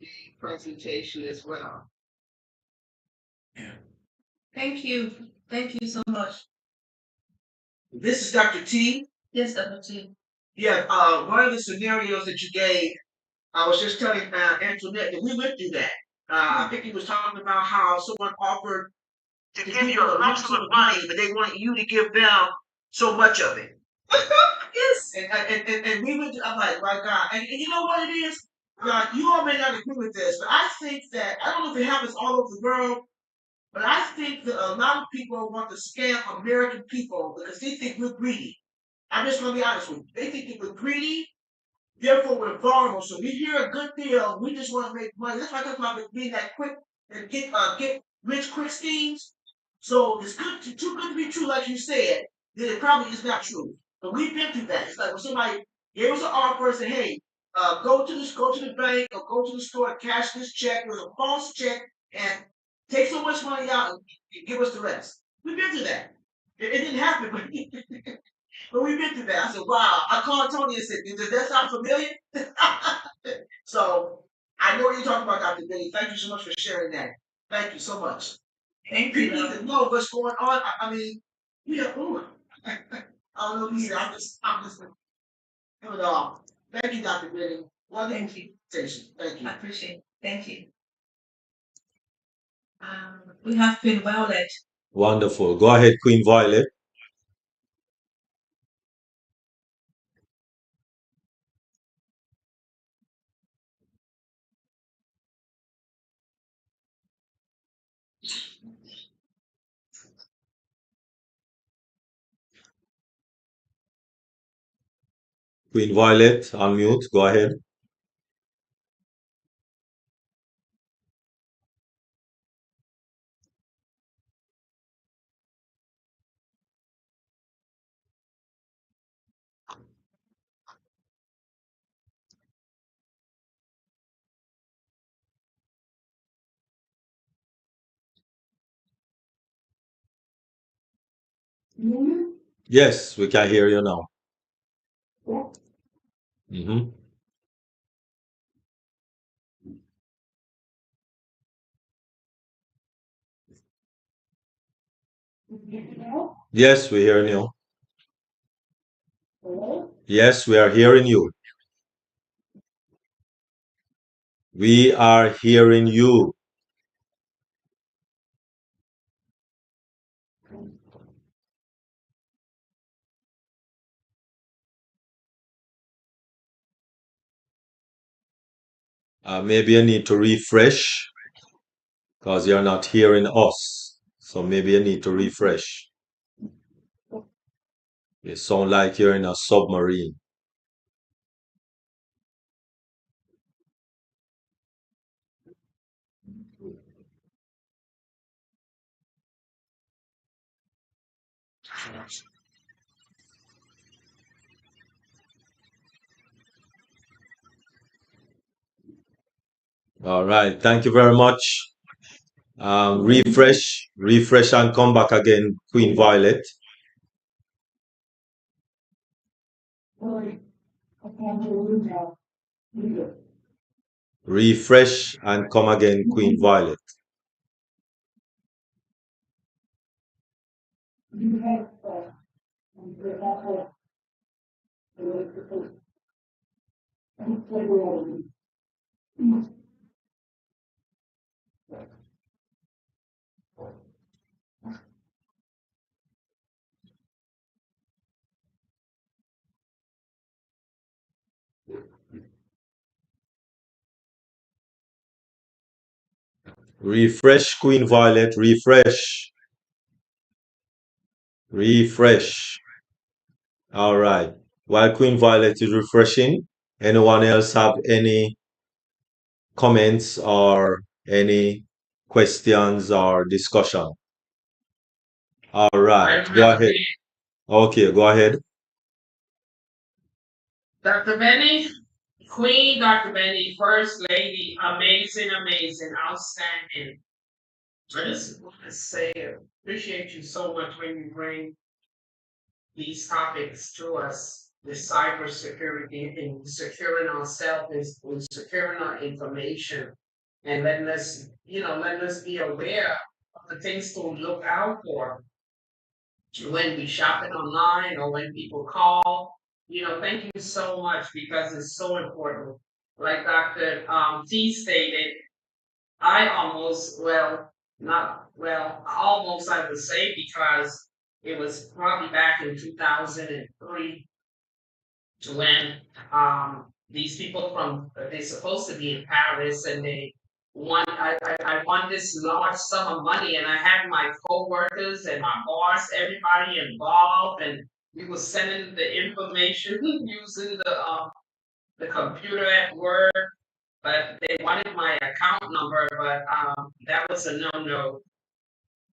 the presentation as well. Thank you. Thank you so much. This is Dr. T. Yes, Dr. T. Yeah, one of the scenarios that you gave, I was just telling Antoinette that we went through that. I think he was talking about how someone offered to give you a lump sum of money, but they want you to give them so much of it. Yes. And we went. I'm like, my God. And you know what it is? You all may not agree with this, but I think that I don't know if it happens all over the world, but I think that a lot of people want to scam American people because they think we're greedy. I'm just going to be honest with you. They think that we're greedy, therefore we're vulnerable. So we hear a good deal, we just want to make money. That's why I talk about being that quick and get rich quick schemes. So it's too good to be true, like you said. Then it probably is not true. But we've been through that. It's like when somebody gave us an offer and said, "Hey, go to the bank or go to the store and cash this check." It was a false check and take so much money out and give us the rest. We've been through that. It didn't happen, but but we've been through that. I said, "Wow." I called Tony and said, "Does that sound familiar?" So I know what you're talking about, Dr. Benny. Thank you so much for sharing that. Thank you so much. Thank People you. need to know what's going on. I mean, ooh. I don't know either. I'm just, thank you, Dr. Benny. Thank you. Thank you. I appreciate it. Thank you. We have Queen Violet. Wonderful. Go ahead, Queen Violet. Queen Violet, unmute. Go ahead. Yes, we can hear you now. Hmm. Yes, we hear you. Hello? Yes, we are hearing you. We are hearing you. Maybe you need to refresh because you're not hearing us. So maybe you need to refresh. You sound like you're in a submarine. All right. Thank you very much. Refresh and come back again, Queen Violet. Refresh and come again, Queen Violet. Refresh, Queen Violet. Refresh. Refresh. All right. While Queen Violet is refreshing, anyone else have any comments or any questions or discussion? All right. Go ahead. Okay, go ahead. DrBenny, Queen DrBenny, First Lady, amazing, amazing, outstanding. I just want to say, appreciate you so much when you bring these topics to us. The cybersecurity and securing ourselves is securing our information and letting us, letting us be aware of the things to look out for when we shopping online or when people call. Thank you so much because it's so important. Like Dr. T stated, I almost, well, not well, almost I would say because it was probably back in 2003 when these people from they're supposed to be in Paris and they I won this large sum of money and I had my co-workers and my boss, everybody involved, and we were sending the information using the computer at work, but they wanted my account number, but that was a no-no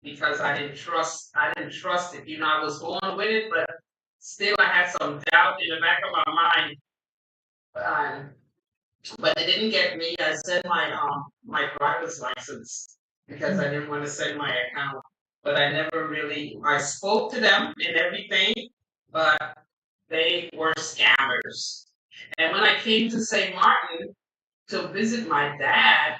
because I didn't trust it. I was going with it, but still I had some doubt in the back of my mind. Um, but they didn't get me. I sent my driver's license because I didn't want to send my account. But I spoke to them and everything, but they were scammers. And when I came to St. Martin to visit my dad,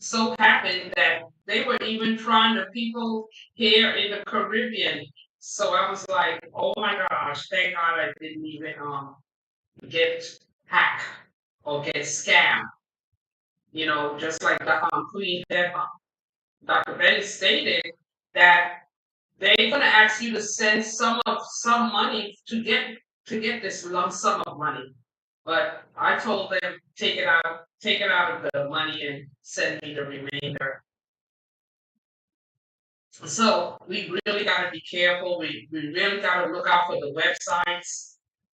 so happened that they were even trying to people here in the Caribbean. So I was like, oh my gosh, thank God I didn't even get hacked or get scammed. Just like the Queen that DrBenny stated that they're gonna ask you to send some money to get this lump sum of money. But I told them take it out of the money and send me the remainder. So we really got to be careful. We really got to look out for the websites.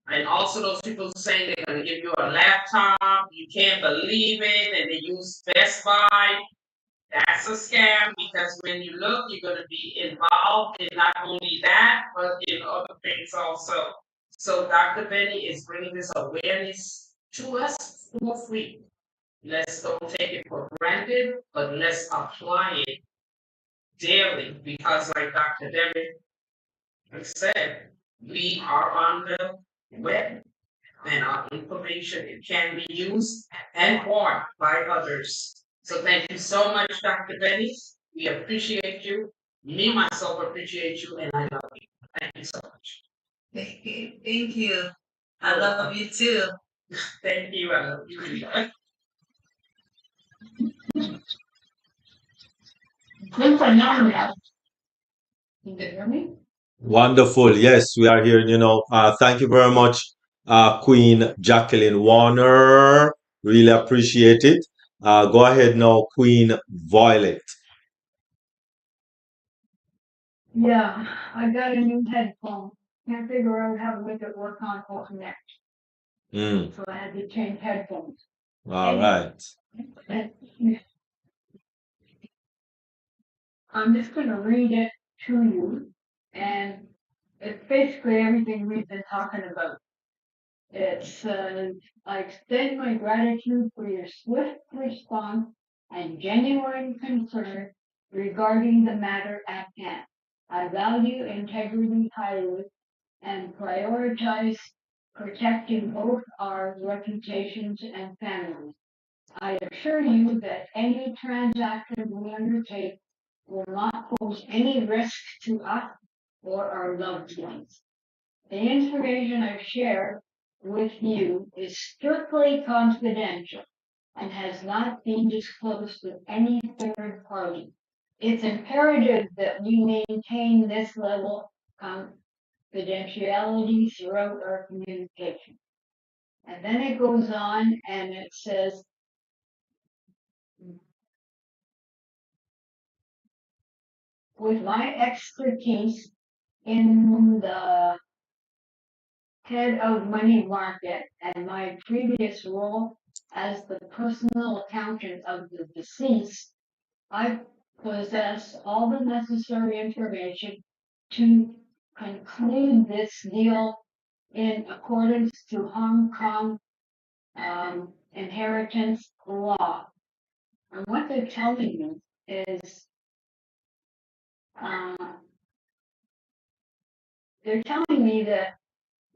And also those people saying they're going to give you a laptop. You can't believe it. And they use Best Buy. That's a scam because when you look, you're going to be involved in not only that, but in other things also. So DrBenny is bringing this awareness to us for free. Let's don't take it for granted, but let's apply it daily because, like Dr. David said, we are on the web and our information it can be used and bought by others. So thank you so much, DrBenny. We appreciate you. Me myself appreciate you, and I love you. Thank you so much. Thank you. I love you too. Thank you. I love you. Good for now. You can hear me? Wonderful. Yes, we are here. Thank you very much, Queen Jacqueline Warner. Really appreciate it. Go ahead now, Queen Violet. Yeah, I got a new headphone. Can't figure out how to make it work on Connect. Mm, So I had to change headphones. all right. I'm just gonna read it to you, and it's basically everything we've been talking about. It says, I extend my gratitude for your swift response and genuine concern regarding the matter at hand. I value integrity highly and prioritize protecting both our reputations and families. I assure you that any transaction we undertake will not pose any risk to us or our loved ones. The information I share with you is strictly confidential and has not been disclosed to any third party. It's imperative that we maintain this level of confidentiality throughout our communication. And then it goes on and it says, with my expertise in the head of money market and my previous role as the personal accountant of the deceased, I possess all the necessary information to conclude this deal in accordance to Hong Kong inheritance law. And what they're telling me is uh, they're telling me that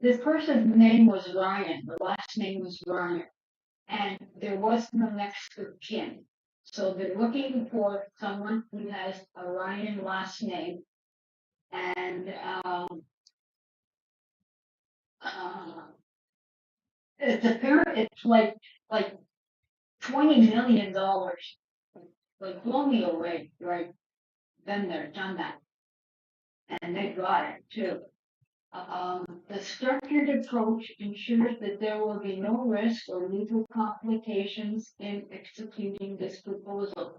this person's name was Ryan, the last name was Ryan, and there was no next of kin. So they're looking for someone who has a Ryan last name, and uh, it's like $20 million. Like blow me away, right? Then they're done that, and they got it too. The structured approach ensures that there will be no risk or legal complications in executing this proposal,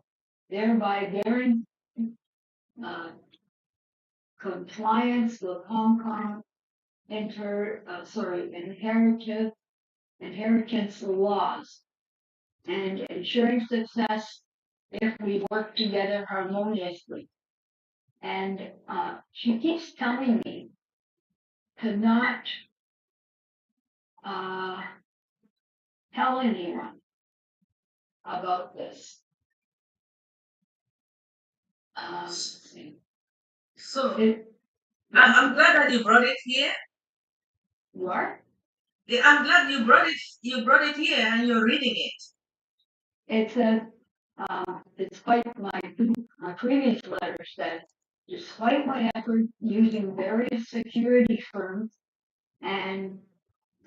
thereby guaranteeing uh, compliance with Hong Kong inheritance laws and ensuring success if we work together harmoniously. And she keeps telling me to not tell anyone about this. So I'm glad that you brought it here. You are? Yeah, I'm glad you brought it. You brought it here and you're reading it. It says, despite my previous letter said, despite my effort using various security firms and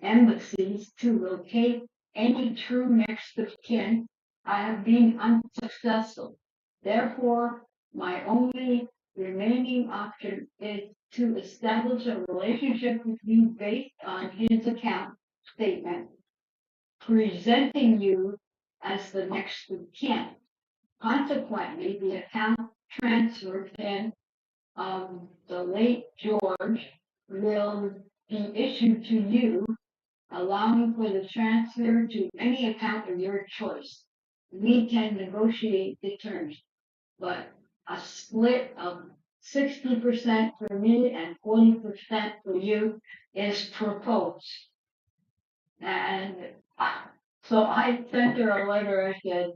embassies to locate any true next of kin, I have been unsuccessful. Therefore, my only remaining option is to establish a relationship with you based on his account statement, presenting you as the next of kin. Consequently, the account transfer pin of the late George will be issued to you, allowing for the transfer to any account of your choice. We can negotiate the terms, but a split of 60% for me and 40% for you is proposed. And so I sent her a letter. I said,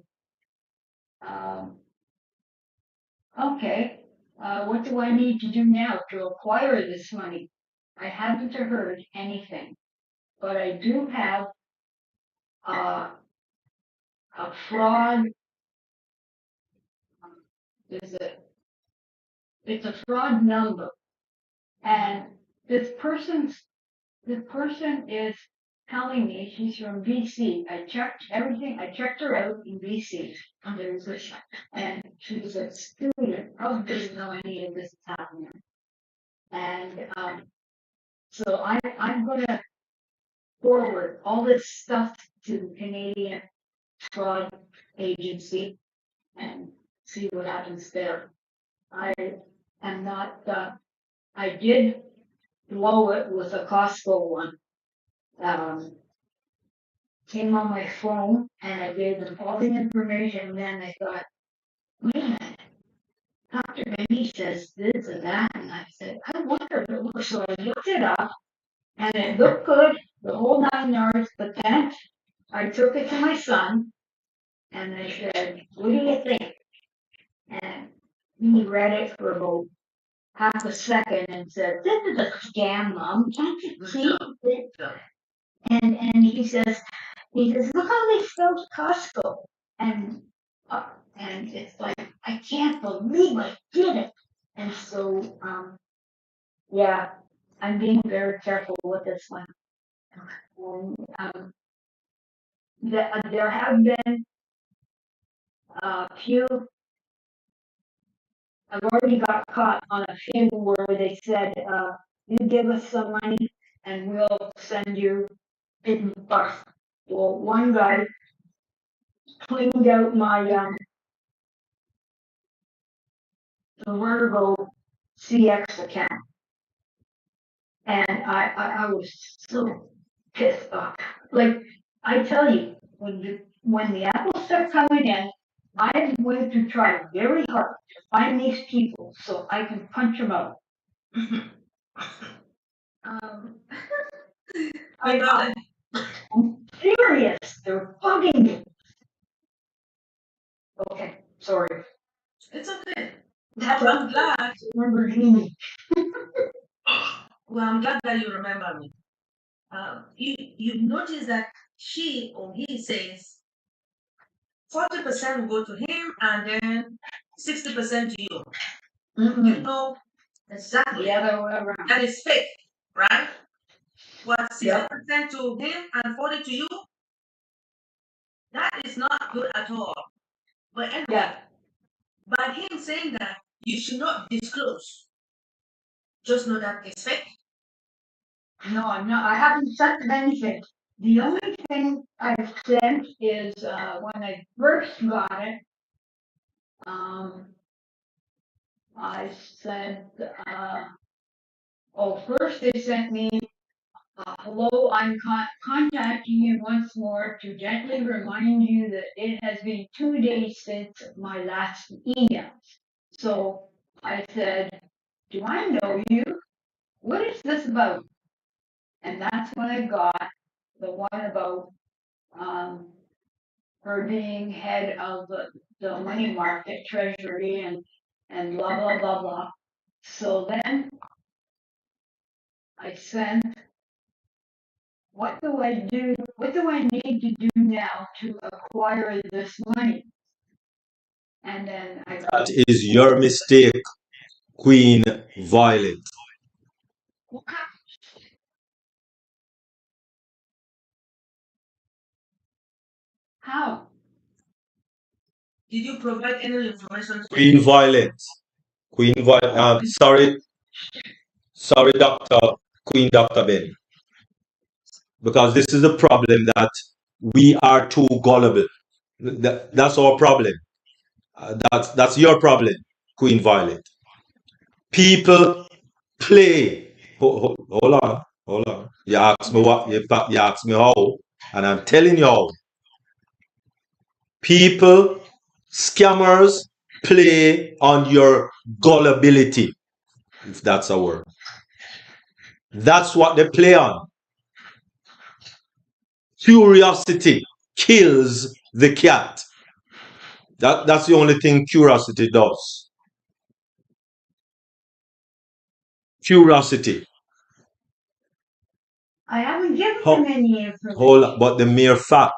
okay, what do I need to do now to acquire this money? I haven't heard anything, but I do have a fraud. It's a fraud number, and this person is telling me she's from BC. I checked everything. I checked her out in BC. And she was a student. Probably didn't know any of this is happening. And so I'm gonna forward all this stuff to the Canadian Fraud Agency and see what happens there. I am not. I did blow it with a Costco one. Came on my phone and I gave them all the information. And then I thought, wait a minute, DrBenny says this and that, and I said, I wonder if it looks. So I looked it up, and it looked good, the whole 9 yards. But then I took it to my son, and I said, what do you think? And he read it for about half a second and said, this is a scam, Mom. Can't you see? And he says, look how they spelled Costco. And it's like, I can't believe I did it. And so, yeah, I'm being very careful with this one. And there have been a few. I've already got caught on a few where they said, you give us some money and we'll send you $50. Well, one guy cleaned out my Vertigo CX account. And I was so pissed off. Like, I tell you, when the apples start coming in, I'm going to try very hard to find these people so I can punch them out. I'm serious. They're bugging me. Okay, sorry. It's okay. I'm glad you remember me. Well, I'm glad that you remember me. You notice that she or he says 40% will go to him and then 60% to you. You know exactly. The other way around. That is fake, right? What, 60% to him and 40 to you? That is not good at all. But anyway, by him saying that you should not disclose, just know that it's fake. No, I'm not. I haven't sent anything. The only thing I've sent is when I first got it. I sent. First they sent me. Hello, I'm contacting you once more to gently remind you that it has been 2 days since my last email. So I said, do I know you? What is this about? And that's when I got the one about her being head of the money market treasury and blah, blah, blah, blah. So then I sent, what do I do? What do I need to do now to acquire this money? And then I got, That is your mistake, Queen Violet. How? Did you provide any information to Queen Violet. Queen Violet. Sorry, Queen DrBenny. Because this is a problem that we are too gullible. That's our problem. That's your problem, Queen Violet. People play. Hold on. You ask me what? You ask me how, and I'm telling you how. People, scammers, play on your gullibility, if that's a word. That's what they play on. Curiosity kills the cat. That's the only thing curiosity does. Curiosity. I haven't given them any information. Hold on, but the mere fact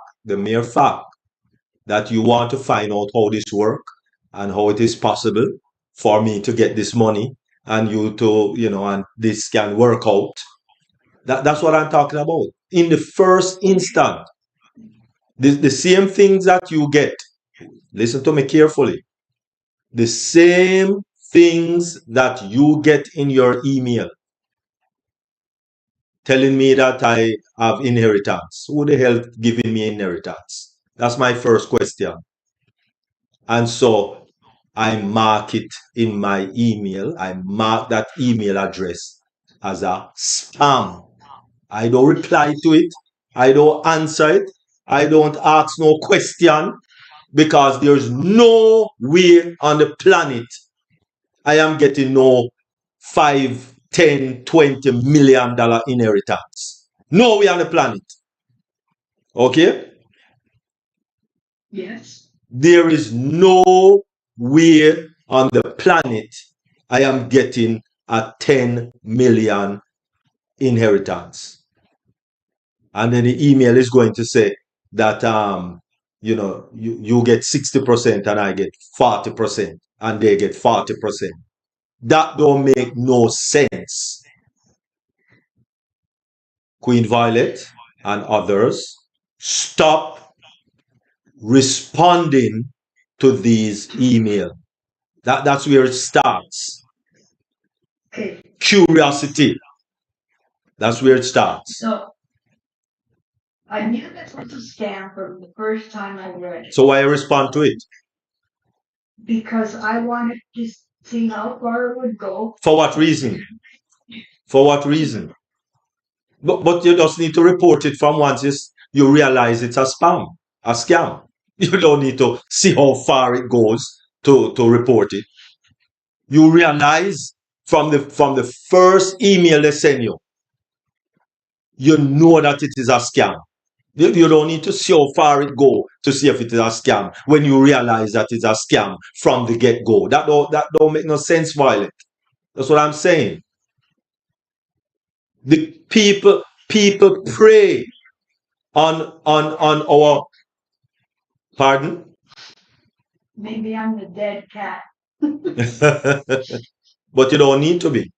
that you want to find out how this works and how it is possible for me to get this money and you to, and this can work out. That's what I'm talking about. in the first instant. The same things that you get, listen to me carefully, the same things that you get in your email telling me that I have inheritance. Who the hell giving me inheritance? That's my first question. And so I mark it in my email. I mark that email address as a spam. I don't reply to it. I don't answer it. I don't ask no question, because there's no way on the planet I am getting no 5, 10, 20 million dollar inheritance. No way on the planet. Okay? Yes. There is no way on the planet I am getting a 10 million inheritance. And then the email is going to say that you get 60% and I get 40% and they get 40%. That don't make no sense. Queen Violet and others, stop responding to these emails. That's where it starts. Okay. Curiosity. That's where it starts. So I knew this was a scam from the first time I read it. So why respond to it? Because I wanted to see how far it would go. For what reason? For what reason? But you just need to report it from once you realize it's a spam, a scam. You don't need to see how far it goes to report it. You realize from the first email they send you, you know that it is a scam. You don't need to see how far it go to see if it is a scam when you realize that it's a scam from the get-go. That don't make no sense, Violet. That's what I'm saying. The people prey on our, pardon? Maybe I'm the dead cat. But you don't need to be.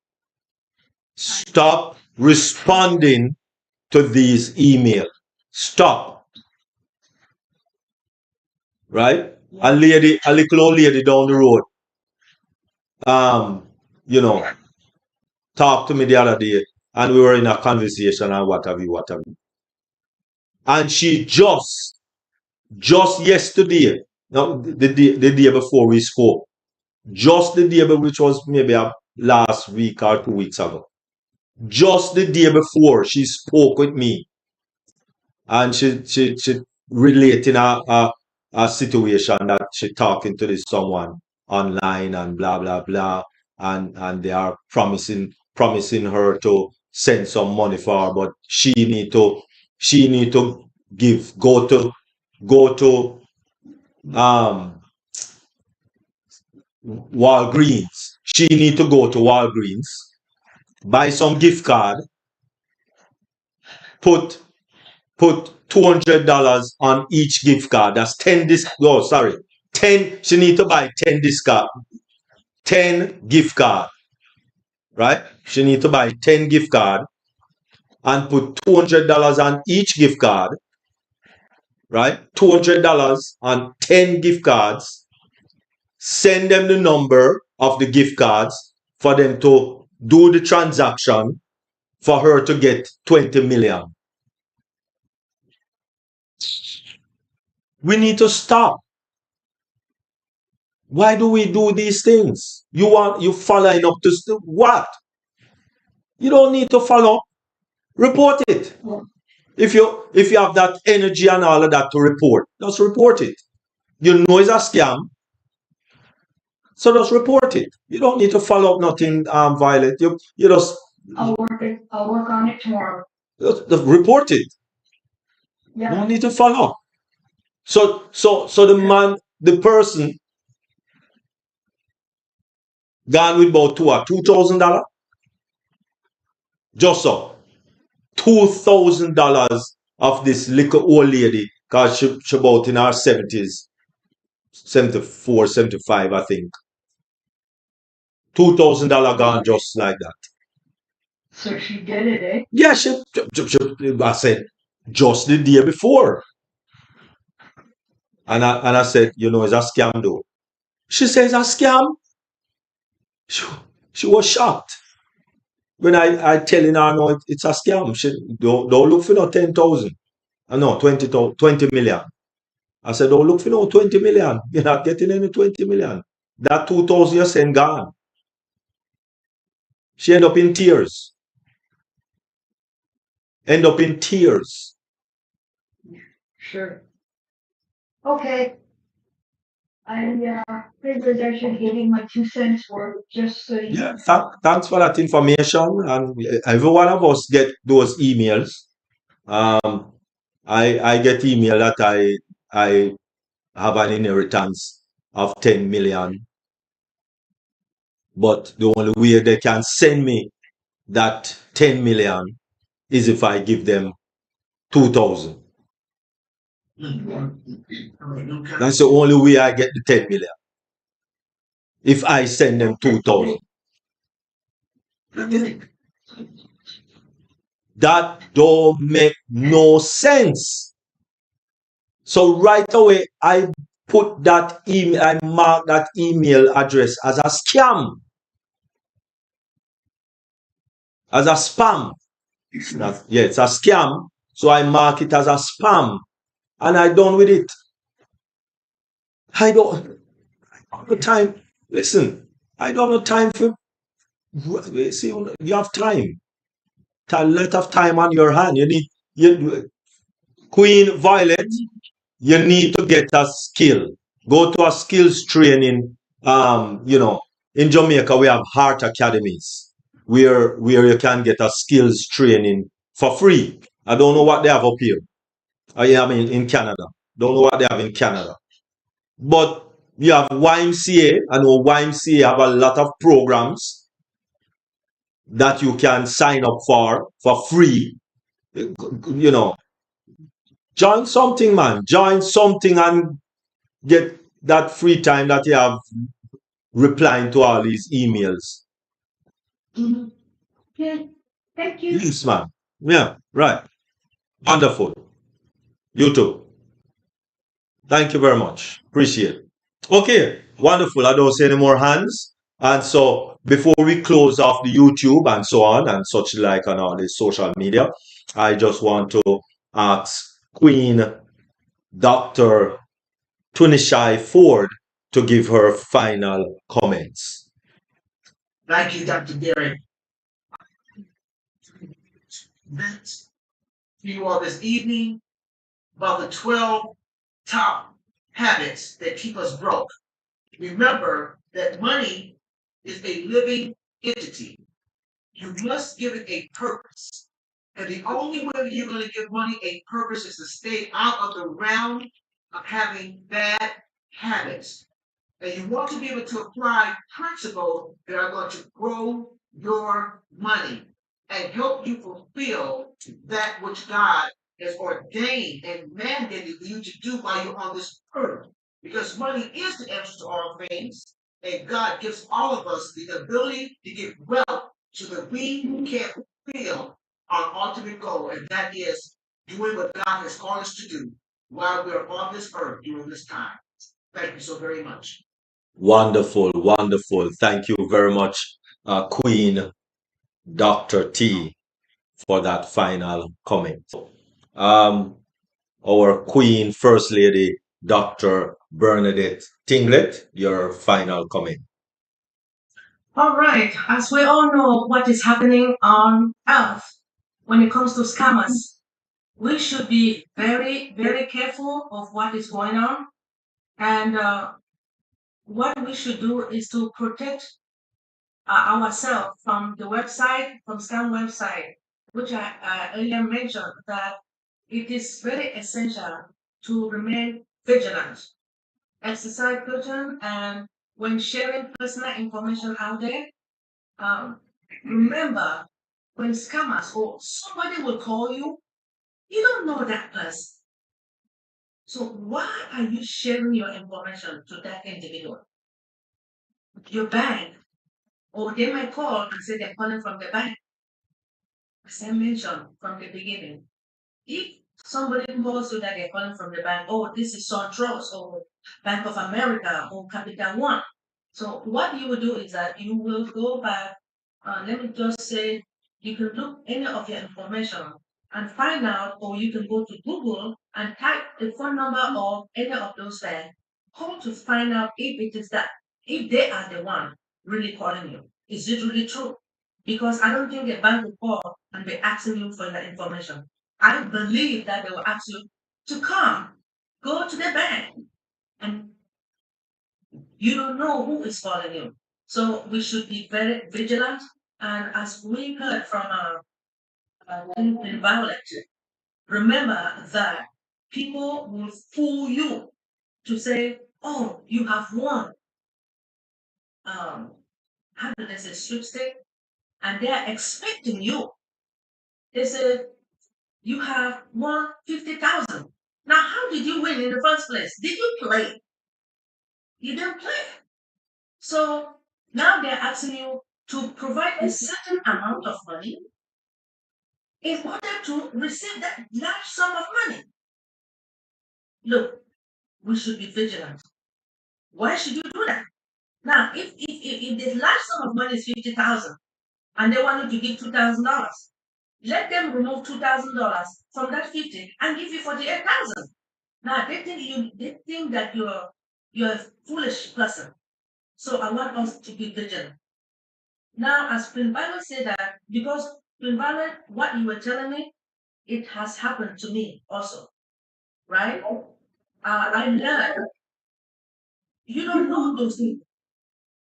Stop responding to these emails. Stop. Right? A little old lady down the road, talked to me the other day, and we were in a conversation and what have you. And she just yesterday, no, the day before we spoke, just the day before, which was maybe last week or 2 weeks ago, just the day before she spoke with me, and she relating a situation that she talking to this someone online and blah blah blah, and they are promising her to send some money for her, but she need to go to Walgreens. She need to go to Walgreens, buy some gift card, put $200 on each gift card. That's 10 10. She need to buy 10 discard, 10 gift card, right? She need to buy 10 gift card and put $200 on each gift card, right? $200 on 10 gift cards. Send them the number of the gift cards for them to do the transaction for her to get 20 million. We need to stop. Why do we do these things? You following up to what? You don't need to follow. Report it. If you have that energy and all of that to report, just report it. You know it's a scam, so just report it. You don't need to follow up nothing, Violet. You just. I'll work on it tomorrow. Just report it. Yeah. You don't need to follow. So the person gone with about $2,000. Just so $2,000 of this little old lady, because she about in her 70s, 74, 75, I think. $2,000 gone just like that. So she did it, eh? Yeah, I said, just the day before. And I said, you know, it's a scam though. She says, a scam? She, she was shocked. When I telling her, no, it's a scam. She don't look for no 10,000. No, 20 million. I said, don't look for no 20 million. You're not getting any 20 million. That 2,000 you sent gone. She end up in tears. End up in tears. Sure. Okay. I figured I should give you my 2 cents worth just so you. Yeah, thanks for that information. And every one of us get those emails. I get email that I have an inheritance of 10 million, but the only way they can send me that 10 million is if I give them 2,000. That's the only way I get the 10 million. If I send them 2,000. That don't make no sense. So right away, I put that email, I mark that email address as a scam, as a spam. Yeah, it's a scam. So I mark it as a spam, and I done with it. I don't have the time. Listen, I don't have time for. See, you have time. A lot of time on your hand. Queen Violet. You need to get a skill. Go to a skills training. In Jamaica we have heart academies where you can get a skills training for free. I don't know what they have up here. I mean in Canada. Don't know what they have in Canada. But you have YMCA. I know YMCA have a lot of programs that you can sign up for free. You know, join something, man. Join something and get that free time that you have replying to all these emails. Yeah. Thank you. Yes, man. Yeah, right. Wonderful. You too. Thank you very much. Appreciate it. Okay, wonderful. I don't see any more hands. And so before we close off the YouTube and so on and such like on all the social media, I just want to ask Queen Dr. Tunishai Ford to give her final comments. Thank you, Dr. Gary. To you all this evening about the 12 top habits that keep us broke. Remember that money is a living entity. You must give it a purpose. And the only way you're going to give money a purpose is to stay out of the realm of having bad habits. And you want to be able to apply principles that are going to grow your money and help you fulfill that which God has ordained and mandated you to do while you're on this earth. Because money is the answer to all things, and God gives all of us the ability to get wealth so that we can fulfill our ultimate goal, and that is doing what God has called us to do while we're on this earth during this time. Thank you so very much. Wonderful, wonderful. Thank you very much, Queen Dr. T, for that final comment. Our Queen First Lady, Dr. Bernadette Tinglet, your final comment. All right. As we all know what is happening on Earth when it comes to scammers, we should be very, very careful of what is going on. And what we should do is to protect ourselves from the website, from scam website, which I earlier mentioned that it is very essential to remain vigilant, exercise caution, and when sharing personal information out there, remember when scammers or somebody will call you, you don't know that person. So why are you sharing your information to that individual? Your bank, or they might call and say they're calling from the bank. as I mentioned from the beginning, if somebody calls you that they're calling from the bank, oh, this is SunTrust or Bank of America or Capital One. So what you will do is that you will go back, let me just say, you can look any of your information and find out, or you can go to Google and type the phone number of any of those banks, call to find out if it is that, if they are the one really calling you. Is it really true? Because I don't think a bank will call and be asking you for that information. I believe that they will ask you to come, go to the bank, and you don't know who is calling you. So we should be very vigilant. And as we heard from Violet, remember that people will fool you to say, "Oh, you have won." How do they say sweepstake? And they are expecting you. They say you have won 50,000. Now, how did you win in the first place? Did you play? You didn't play. So now they're asking you to provide a certain amount of money in order to receive that large sum of money. Look, we should be vigilant. Why should you do that? Now, if the large sum of money is 50,000 and they want you to give $2,000, let them remove $2,000 from that 50 and give you 48,000. Now they think that you're a foolish person. So I want us to be vigilant. Now, as Queen Violet said that, because Queen Violet, what you were telling me, it has happened to me also, right? I learned you don't know those things,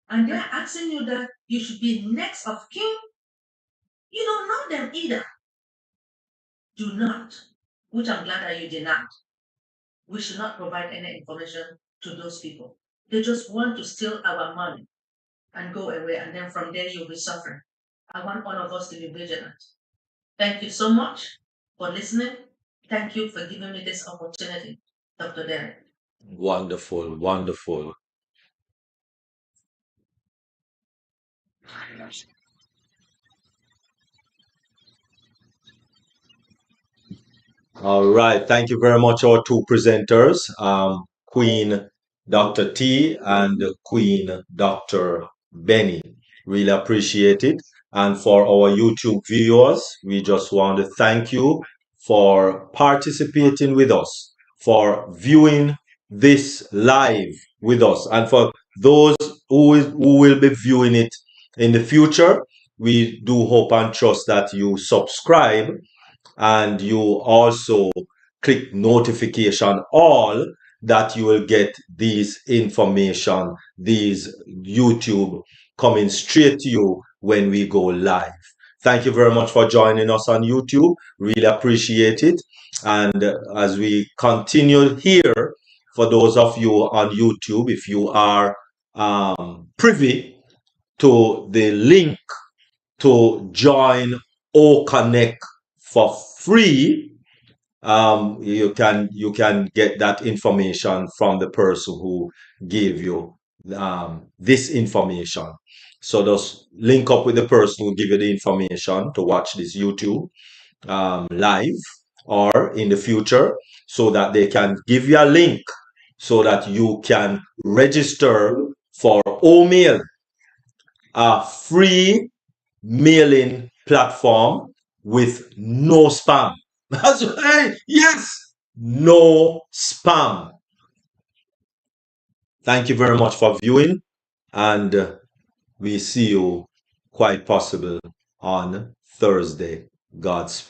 and they're asking you that you should be next of kin. You don't know them either. Do not, which I'm glad that you did not. We should not provide any information to those people. They just want to steal our money and go away, and then from there you'll be suffering. I want all of us to be vigilant. Thank you so much for listening. Thank you for giving me this opportunity, Dr. Derek. Wonderful, wonderful. All right. Thank you very much, our two presenters, Queen Dr. T and Queen Dr. Benny. Really appreciate it. And for our YouTube viewers, we just want to thank you for participating with us, for viewing this live with us, and for those who will be viewing it in the future. We do hope and trust that you subscribe and you also click notification all, that you will get these information, these YouTube coming straight to you when we go live. Thank you very much for joining us on YouTube. Really appreciate it. And as we continue here, for those of you on YouTube, if you are privy to the link to join O Connect for free, you can get that information from the person who gave you this information. So just link up with the person who give you the information to watch this YouTube live or in the future, so that they can give you a link so that you can register for OMail, a free mailing platform with no spam. That's right. Yes, no spam. Thank you very much for viewing, and we see you quite possible on Thursday. Godspeed.